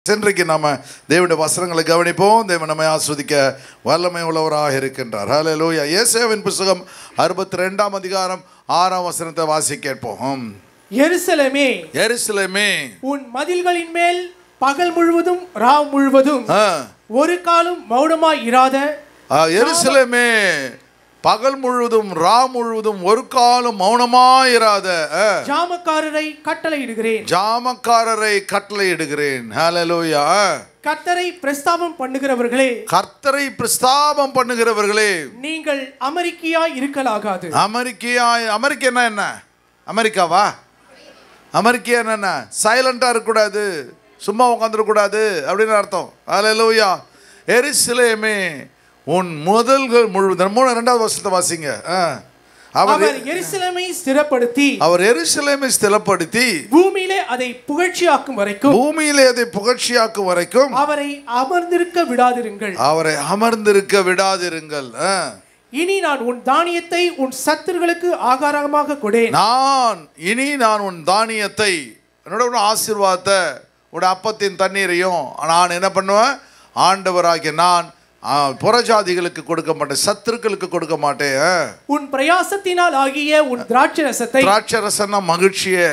இன்றைக்கு நாம தேவனுடைய வசனங்களை கவனிப்போம். தேவன் நம்மை ஆஸ்வதிக்க வல்லமை உள்ளவராக இருக்கின்றார். ஹல்லேலூயா. ஏசாயாவின் புத்தகம் 62ஆம் அதிகாரம் 6ஆம் வசனத்தை வாசிக்க கேட்போம். எருசலேமே, எருசலேமே, உன் மதில்களின் மேல் பகல் முழுவதும் ராவு முழுவதும் ஒரு காலம் மௌனமாய் இராத. எருசலேமே, பகல் முழுவதும் ரா முழுவதும் ஒரு காலம் மௌனமாயிராத ஜாமக்காரரை கட்டளையிடுகிறேன். ஜாமக்காரரை கட்டளையிடுகிறேன். ஹல்லேலூயா. கர்த்தரை பிரஸ்தாபம் பண்ணுகிறவர்களே, கர்த்தரை பிரஸ்தாபம் பண்ணுகிறவர்களே, நீங்கள் அமெரிக்கையாய் இருக்கலாகாது. அமெரிக்கா என்ன? அமெரிக்காவா? அமெரிக்கா என்ன? சைலண்டா இருக்கக்கூடாது, சும்மா உட்காந்துடக்கூடாது அப்படின்னு அர்த்தம். ஹல்லேலூயா. எருசலேமே, உன் முதல்கள் முழுவதும். 2வது வசனத்தை வாசிங்க. அவர் எருசலேமை ஸ்திரப்படுத்தி, அவர் எருசலேமை ஸ்திரப்படுத்தி பூமியிலே அதை புகழ்ச்சியாக்கும் வரைக்கும், பூமியிலே அதை புகழ்ச்சியாக்கும் வரைக்கும் அவரை அமர்ந்திருக்க விடாதிருங்கள். அவரை அமர்ந்திருக்க விடாதிருங்கள். இனி நான் உன் தானியத்தை உன் சத்துருக்களுக்கு ஆகாரமாக கொடேன். இனி நான் உன் தானியத்தை, என்னோட ஆசீர்வாதத்தை, உன் அப்பத்தின் தண்ணீரையும் நான் என்ன பண்ணுவேன்? ஆண்டவராகிய நான் புறஜாதிகளுக்கு கொடுக்க மாட்டேன், சத்துருக்களுக்கு கொடுக்க மாட்டேன். உன் பிரயாசத்தினால் ஆகிய உன் திராட்சரசத்தை, திராட்சரசன்னா மகிழ்ச்சியே,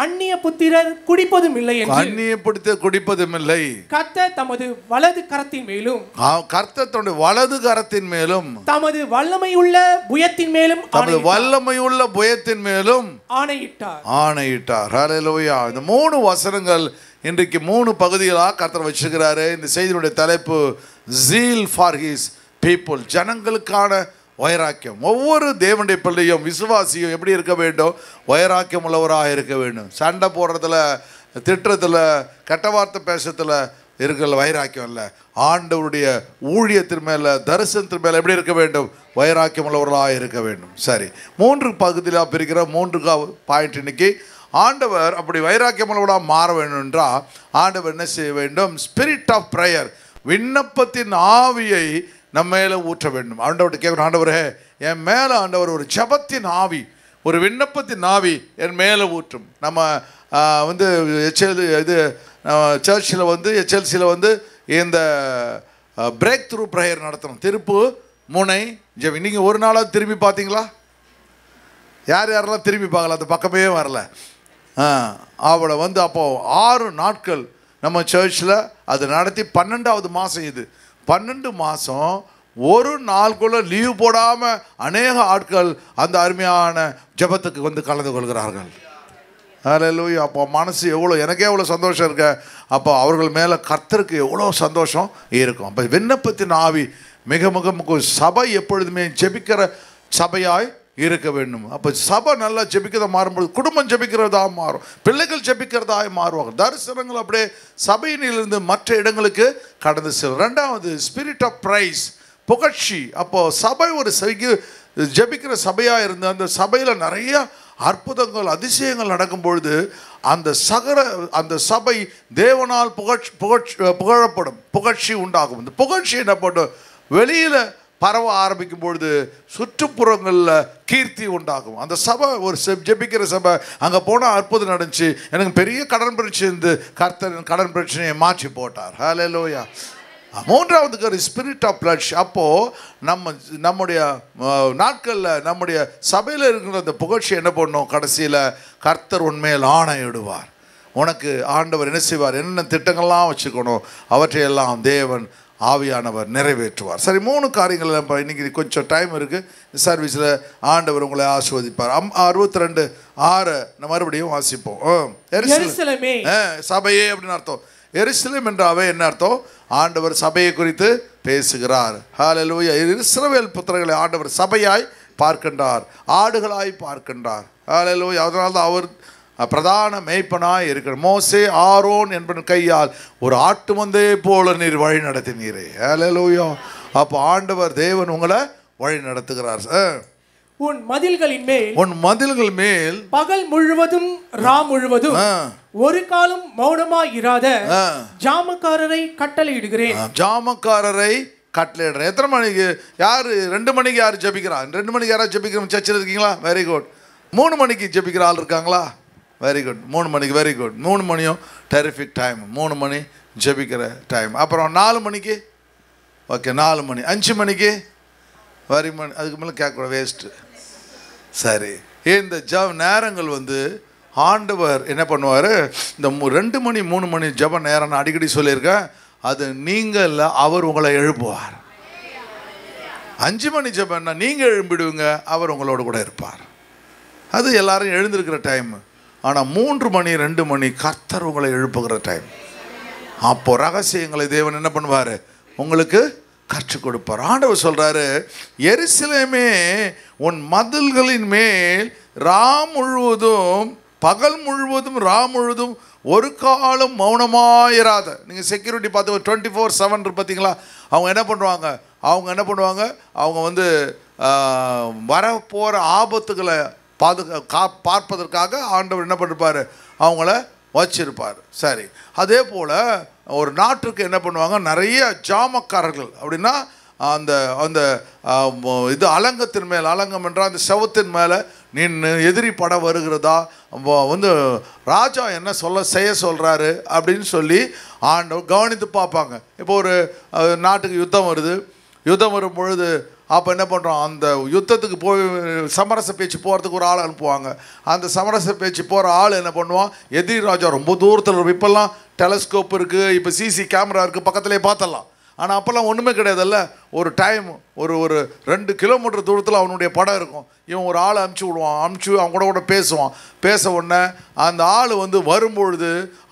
அந்நிய புத்திரர் குடிப்பதும் இல்லை என்று, அந்நிய புத்திர குடிப்பதும் இல்லை. கர்த்தர் தமது வலது கரத்தின் மேலும், கர்த்தர் தன்னுடைய வலது கரத்தின் மேலும், தமது வல்லமையுள்ள புயத்தின் மேலும், தமது வல்லமையுள்ள புயத்தின் மேலும் ஆணையிட்டார். ஹல்லேலூயா. இந்த 3 வசனங்கள் இன்றைக்கு 3 பகுதிகளாக கர்த்தர் வச்சிருக்கிறாரு. இந்த செய்தியுடைய தலைப்பு zeal for his people, ஜனங்களுக்கான வைராக்கியம். ஒவ்வொரு தேவனுடைய பிள்ளையும் விசுவாசியும் எப்படி இருக்க வேண்டும்? வைராக்கியம் உள்ளவராக இருக்க வேண்டும். சண்டை போடுறதுல, திட்டத்தில், கெட்ட வார்த்தை பேசுறதுல இருக்கிற வைராக்கியம் இல்லை. ஆண்டவருடைய ஊழியத்தின் மேலே, தரிசனத்தின் மேலே எப்படி இருக்க வேண்டும்? வைராக்கியம் உள்ளவர்களாக இருக்க வேண்டும். சரி, 3 பகுதியாக பிரிக்கிற 3 பாயிண்ட். இன்னைக்கு ஆண்டவர் அப்படி வைராக்கியம் உள்ளவராக மாற வேண்டும் என்றால் ஆண்டவர் என்ன செய்ய வேண்டும்? ஸ்பிரிட் ஆஃப் ப்ரேயர், விண்ணப்பத்தின் ஆவியை நம்ம மேலே ஊற்ற வேண்டும். ஆண்டவர்கிட்ட கேட்கணும், ஆண்டவரே என் மேலே ஆண்டவர் ஒரு ஜபத்தின் ஆவி, ஒரு விண்ணப்பத்தின் ஆவி என் மேலே ஊற்றும். நம்ம ஹெச்எல்சியில் இந்த பிரேக் த்ரூ ப்ரேயர் நடத்தணும். திருப்பு முனை ஜெபம். நீங்கள் ஒரு நாளாவது திரும்பி பார்த்தீங்களா? யாரெல்லாம் திரும்பி பார்க்கல, அந்த பக்கமே வரல. அவளை அப்போது 6 நாட்கள் நம்ம சர்ச்சில் அது நடத்தி 12வது மாதம் இது. 12 மாதம் ஒரு நாளுக்குள்ள லீவ் போடாமல் அநேக ஆட்கள் அந்த அருமையான ஜெபத்துக்கு கலந்து கொள்கிறார்கள். ஹல்லேலூயா. அப்போ மனசு எனக்கே எவ்வளோ சந்தோஷம் இருக்கு. அப்போ அவர்கள் மேலே கர்த்தருக்கு எவ்வளோ சந்தோஷம் இருக்கும். அப்போ விண்ணப்பத்தின் ஆவி மிக மிக சபை எப்பொழுதுமே ஜெபிக்கிற சபையாய் இருக்க வேண்டும். அப்போ சபை நல்லா ஜெபிக்கிறதா மாறும்போது குடும்பம் ஜெபிக்கிறதா மாறும், பிள்ளைகள் ஜெபிக்கிறதா மாறுவாங்க. தரிசனங்கள் அப்படியே சபையிலிருந்து மற்ற இடங்களுக்கு கடந்து செல்லும். 2வது ஸ்பிரிட் ஆஃப் பிரைஸ், புகழ்ச்சி. அப்போ சபை ஒரு ஜெபிக்கிற சபையாக இருந்து அந்த சபையில் நிறைய அற்புதங்கள், அதிசயங்கள் நடக்கும் பொழுது அந்த சபை தேவனால் புகழப்படும், புகழ்ச்சி உண்டாகும். இந்த புகழ்ச்சி என்ன பண்ணும்? வெளியில் பரவ ஆரம்பிக்கும் பொழுது சுற்றுப்புறங்களில் கீர்த்தி உண்டாகும். அந்த சபை ஒரு ஜெபிக்கிற சபை, அங்கே போனால் அற்புதம் நடந்துச்சு, எனக்கு பெரிய கடன் பிரச்சனை இருந்து கர்த்தர் கடன் பிரச்சனையை மாற்றி போட்டார். ஹல்லேலூயா. 3வது ஸ்பிரிட் ஆஃப் பிளட்ஸ். அப்போது நம்முடைய நாட்களில் நம்முடைய சபையில் இருக்கிற அந்த புகழ்ச்சி என்ன பண்ணும்? கடைசியில் கர்த்தர் உண்மையில் ஆணையிடுவார். உனக்கு ஆண்டவர் என்ன செய்வார்? என்னென்ன திட்டங்கள்லாம் வச்சுக்கணும் அவற்றையெல்லாம் தேவன் ஆவியானவர் நிறைவேற்றுவார். சரி, 3 காரியங்கள் நம்ம இன்னைக்கு கொஞ்சம் டைம் இருக்குது சர்வீஸில் ஆண்டவர் உங்களை ஆசீர்வதிப்பார். 62:6 நம்ம மறுபடியும் வாசிப்போம். எருசலேமே, சபையே அப்படின்னு அர்த்தம். எருசலேம் என்றாவே என்ன அர்த்தம்? ஆண்டவர் சபையை குறித்து பேசுகிறார். ஹல்லேலூயா. இஸ்ரவேல் புத்திரர்களை ஆண்டவர் சபையாய் பார்க்கின்றார், ஆடுகளாய் பார்க்கின்றார். ஹல்லேலூயா. அதனால தான் அவர் பிரதான மேய்ப்பனாய் இருக்கிறார். மோசே ஆரோன் என்பன் கையால் ஒரு ஆட்டு மந்தையை போல நீர் வழி நடத்தினீரே. ஹல்லேலூயா. அப்போ ஆண்டவர் தேவன் உங்களை வழி நடத்துகிறார். உன் மதில்கள் மேல் பகல் முழுவதும் ரா முழுவதும் ஒரு காலம் மௌனமாய் இராத ஜாமக்காரரை கட்டளையிடுகிறேன். ஜாமக்காரரை கட்டளையிடுறேன். எத்தனை மணிக்கு? யார் 2 மணிக்கு யார் ஜெபிக்கிறா? 2 மணிக்கு யாராவது ஜெபிக்கிற சர்ச்சில் இருக்கீங்களா? Very good. 3 மணிக்கு ஜெபிக்கிற ஆள் இருக்காங்களா? Very good. 3 மணிக்கு வெரி குட். 3 மணியும் டெரிஃபிக் டைம். 3 மணி ஜெபிக்கிற டைம். அப்புறம் 4 மணிக்கு ஓகே, 4 மணி 5 மணிக்கு வரி மணி, அதுக்கு மேலே கேட்கக்கூடாது, வேஸ்ட்டு. சரி, இந்த நேரங்கள் வந்து ஆண்டவர் என்ன பண்ணுவார், இந்த 2 மணி 3 மணி ஜெப நேரம் நான் அடிக்கடி சொல்லியிருக்கேன், அது நீங்கள் இல்லை, அவர் உங்களை எழுப்புவார். 5 மணி ஜெபம்னா நீங்கள் எழும்பிடுவீங்க, அவர் உங்களோட கூட இருப்பார். அது எல்லாரும் எழுந்திருக்கிற டைம். ஆனால் 3 மணி 2 மணி கர்த்தர் உங்களை எழுப்புகிற டைம். அப்போ ரகசியங்களை தேவன் என்ன பண்ணுவார், உங்களுக்கு கற்றுக் கொடுப்பார். ஆண்டவர் சொல்கிறாரு, எருசலேமே உன் மதில்களின் மேல் முழுவதும் பகல் முழுவதும் முழுவதும் ஒரு காலம் மௌனமாயிராத. நீங்கள் செக்யூரிட்டி பார்த்து 24/7 பார்த்தீங்களா, அவங்க என்ன பண்ணுவாங்க, அவங்க வந்து வரப்போகிற ஆபத்துகளை பார்ப்பதற்காக ஆண்டவர் என்ன பண்ணிருப்பார், அவங்கள வச்சிருப்பார். சரி, அதே போல் ஒரு நாட்டுக்கு என்ன பண்ணுவாங்க, நிறைய ஜாமக்காரர்கள். அப்படின்னா அந்த அந்த இது அலங்கத்தின் மேல், அலங்கம் என்றால் அந்த செவத்தின் மேலே நின்று எதிரி படம் வருகிறதா, வந்து ராஜா என்ன செய்ய சொல்கிறாரு அப்படின்னு சொல்லி ஆண்டவர் கவனித்து பார்ப்பாங்க. இப்போ ஒரு நாட்டுக்கு யுத்தம் வரும் பொழுது அப்போ என்ன பண்ணுறோம், அந்த யுத்தத்துக்கு போய் சமரச பேச்சு போகிறதுக்கு ஒரு ஆள் அனுப்புவாங்க. அந்த சமரச பேச்சு போகிற ஆள் என்ன பண்ணுவான், எதிரி ராஜா ரொம்ப தூரத்தில், இப்போல்லாம் டெலஸ்கோப் இருக்குது, இப்போ சிசி கேமரா இருக்குது, பக்கத்துலேயே பார்த்தலாம். ஆனால் அப்போல்லாம் ஒன்றுமே கிடையாதுல்ல. ஒரு டைம் ஒரு 2 கிலோமீட்டர் தூரத்தில் அவனுடைய படம் இருக்கும். இவன் ஒரு ஆளை அனுப்பிச்சி அவன் கூட பேச உடனே அந்த ஆள் வந்து வரும்பொழுது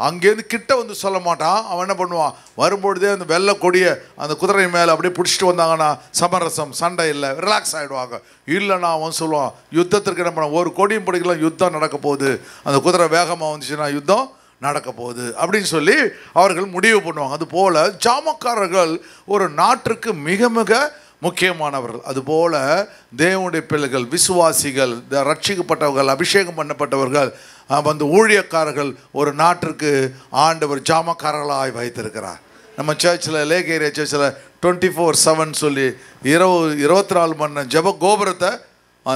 அங்கேருந்து கிட்ட வந்து சொல்ல மாட்டான். அவன் என்ன பண்ணுவான், வரும்பொழுதே அந்த வெள்ளை கொடியை அந்த குதிரை மேலே அப்படியே பிடிச்சிட்டு வந்தாங்கன்னா சமரசம், சண்டை இல்லை, ரிலாக்ஸ் ஆகிடுவாங்க. இல்லைன்னா அவன் சொல்லுவான், யுத்தத்திற்கு என்ன பண்ண, ஒரு கொடியும் பிடிக்கலாம், யுத்தம் நடக்க போகுது, அந்த குதிரை வேகமாக வந்துச்சுன்னா யுத்தம் நடக்க போகுது அப்படின்னு சொல்லி அவர்கள் முடிவு பண்ணுவாங்க. அதுபோல் ஜாமக்காரர்கள் ஒரு நாட்டிற்கு மிக மிக முக்கியமானவர்கள். அதுபோல் தேவனுடைய பிள்ளைகள், விசுவாசிகள், ரட்சிக்கப்பட்டவர்கள், அபிஷேகம் பண்ணப்பட்டவர்கள், வந்து ஊழியக்காரர்கள் ஒரு நாட்டிற்கு ஆண்டவர் ஜாமக்காரர்களாய் வைத்திருக்கிறார். நம்ம சர்ச்சில், லேக் சர்ச்சில் 24/7 சொல்லி 24 மணி நேரம் ஜெப கோபுரத்தை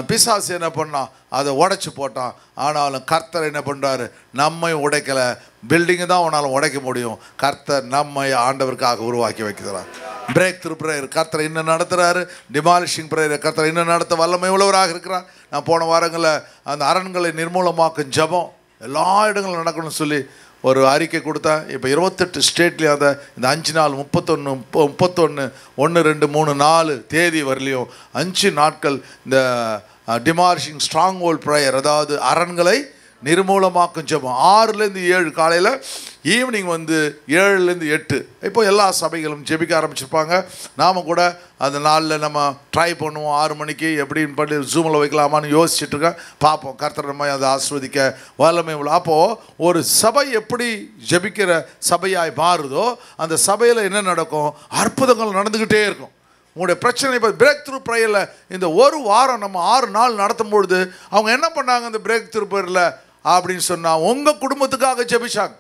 பிசாசு என்ன பண்ணான், அதை உடைச்சி போட்டான். ஆனாலும் கர்த்தர் என்ன பண்ணுறாரு, நம்மை உடைக்கலை. பில்டிங்கு தான் அவனால் உடைக்க முடியும், கர்த்தர் நம்மை ஆண்டவருக்காக உருவாக்கி வைக்கிறார். பிரேக் த்ரூ ப்ரேயர் கர்த்தர் இன்னும் நடத்துகிறாரு. டிமாலிஷிங் ப்ரேயர் கர்த்தர் இன்னும் நடத்த வல்லமை உள்ளவராக இருக்கிறார். நான் போன வாரங்களில் அந்த அரண்களை நிர்மூலமாக்கும் ஜபம் எல்லா இடங்களும் நடக்கணும்னு சொல்லி ஒரு அறிக்கை கொடுத்தேன். இப்போ 28 ஸ்டேட்லேயும் அதை இந்த 5 நாள் 31 1 2 3 4 தேதி வரலையும் 5 நாட்கள் இந்த டிமாலிஷிங் ஸ்ட்ராங் ஹோல்ட் ப்ரேயர், அதாவது அரண்களை நிர்மூலமாக்கும் ஜெபம் 6லேருந்து 7 காலையில், ஈவினிங் வந்து 7லேருந்து 8. இப்போ எல்லா சபைகளும் ஜெபிக்க ஆரம்பிச்சிருப்பாங்க. நாம் கூட அந்த நாளில் நம்ம ட்ரை பண்ணுவோம். 6 மணிக்கு எப்படின்னு பண்ணி ஜூமில் வைக்கலாமான்னு யோசிச்சுட்ருக்கேன். பார்ப்போம், கர்த்தர் நம்ம அதை ஆஸ்வதிக்க வல்லமை உள்ள. அப்போது ஒரு சபை எப்படி ஜெபிக்கிற சபையாய் மாறுதோ அந்த சபையில் என்ன நடக்கும், அற்புதங்கள் நடந்துக்கிட்டே இருக்கும். உங்களுடைய பிரச்சனை இப்போ பிரேக் த்ரூ ப்ரேயரில் இந்த ஒரு வாரம் நம்ம 6 நாள் நடத்தும் பொழுது அவங்க என்ன பண்ணாங்க, இந்த பிரேக் த்ரூ ப்ரேயரில் அப்படின்னு சொன்னால் உங்கள் குடும்பத்துக்காக ஜெபிச்சாங்க.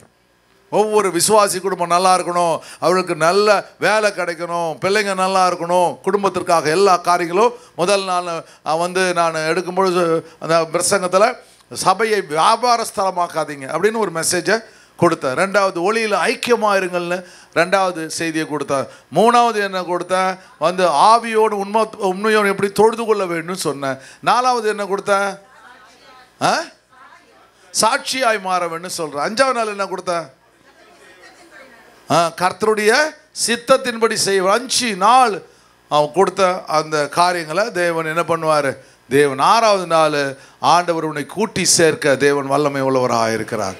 ஒவ்வொரு விசுவாசி குடும்பம் நல்லா இருக்கணும், அவர்களுக்கு நல்ல வேலை கிடைக்கணும், பிள்ளைங்க நல்லா இருக்கணும், குடும்பத்திற்காக எல்லா காரியங்களும். முதல் நாள் வந்து நான் எடுக்கும்பொழுது அந்த பிரசங்கத்தில் சபையை வியாபார ஸ்தலமாக்காதீங்க அப்படின்னு ஒரு மெசேஜை கொடுத்தேன். 2வது ஒளியில் ஐக்கியமாக இருங்கள்னு 2வது செய்தியை கொடுத்தேன். 3வது என்ன கொடுத்தேன், வந்து ஆவியோடு உண்மையோடு எப்படி தொழுது கொள்ள வேண்டும்னு சொன்னேன். 4வது என்ன கொடுத்தேன், சாட்சியாய் மாற வேண்டும் சொல்கிறேன். 5வது நாள் என்ன கொடுத்தேன், கர்த்தருடைய சித்தத்தின்படி செய்வார். 5 நாள் அவன் கொடுத்த அந்த காரியங்களை தேவன் என்ன பண்ணுவார், தேவன் 6வது நாள் ஆண்டவர் உன்னை கூட்டி சேர்க்க தேவன் வல்லமை உள்ளவராக இருக்கிறார்.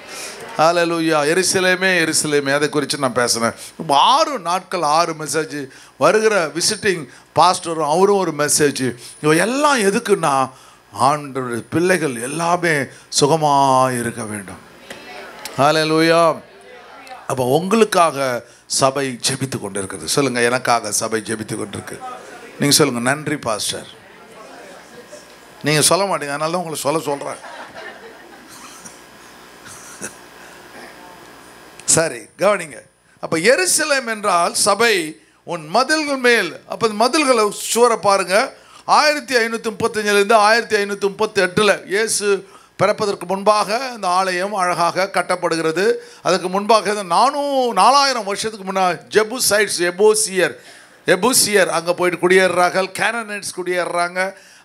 ஹல்லேலூயா. எருசலேமே எருசலேமே, அதை குறித்து நான் பேசுகிறேன். 6 நாட்கள் 6 மெசேஜ், வருகிற விசிட்டிங் பாஸ்டரும் அவரும் ஒரு மெசேஜ். இவன் எல்லாம் எதுக்குன்னா ஆண்டவருடைய பிள்ளைகள் எல்லாமே சுகமாக இருக்க வேண்டும். ஹல்லேலூயா. அப்போ உங்களுக்காக சபை ஜெபித்து கொண்டு இருக்குது. சொல்லுங்கள், எனக்காக சபை ஜெபித்து கொண்டு இருக்கு. நீங்கள் சொல்லுங்கள், நன்றி பாஸ்டர். நீங்கள் சொல்ல மாட்டீங்க, அதனால தான் உங்களை சொல்கிறேன். சரி, கவனிங்க. அப்போ எருசலேம் என்றால் சபை உன் மதில்கள் மேல். அப்போ மதில்களை சுவரை பாருங்க. 1535 1538 இயேசு பிறப்பதற்கு முன்பாக இந்த ஆலயம் அழகாக கட்டப்படுகிறது. அதுக்கு முன்பாக 4000 வருஷத்துக்கு முன்னாடி ஜெபூசைட்ஸ் எபூசியர் அங்கே போயிட்டு குடியேறுறார்கள். கேனனைட்ஸ் குடியேறுறாங்க.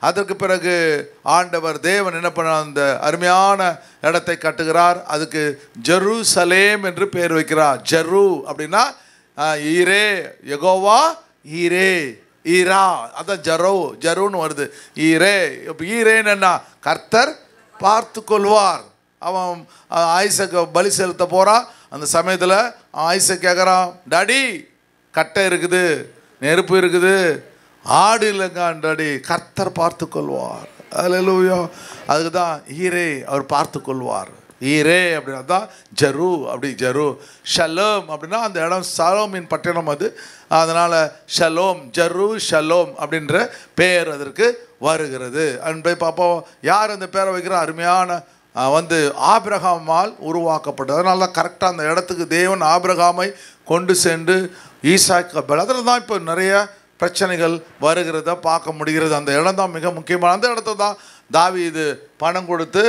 அதற்கு பிறகு ஆண்டவர் தேவன் என்ன பண்ண அந்த அருமையான இடத்தை கட்டுகிறார். அதுக்கு ஜெருசலேம் என்று பெயர் வைக்கிறார். ஜெரு அப்படின்னா ஈரே, யெகோவா ஈரே, ஈரா, அதான் ஜருன்னு வருது. ஈரே, இப்போ ஈரேன்னு என்ன? கர்த்தர் பார்த்து கொள்வார். அவன் ஐசக் பலி செலுத்த போகிறான். அந்த சமயத்தில் ஐசக் கேட்குறான், டாடி கட்டை இருக்குது, நெருப்பு இருக்குது, ஆடு இல்லைங்க டாடி, கர்த்தர் பார்த்து கொள்வார். அல்லேலூயா. அதுக்கு தான் ஈரே, அவர் பார்த்து கொள்வார். ஈரே அப்படின்னா தான் ஜரு, அப்படி ஜரு. ஷலோம் அப்படின்னா அந்த இடம் சலோமின் பட்டணம் அது. அதனால் ஷலோம், ஜரு ஷலோம் அப்படின்ற பெயர் அதற்கு வருகிறது. அன்பை பார்ப்போம். யார் அந்த பேரை வைக்கிற? அருமையான ஆபிரகாமால் உருவாக்கப்பட்டது. அதனால தான் கரெக்டாக அந்த இடத்துக்கு தேவன் ஆபிரகாமை கொண்டு சென்று ஈசாக்கு, அதில் தான் இப்போ நிறைய பிரச்சனைகள் வருகிறத பார்க்க முடிகிறது. அந்த இடம் தான் மிக முக்கியமான. அந்த இடத்துல தான் தாவீது பணம் கொடுத்து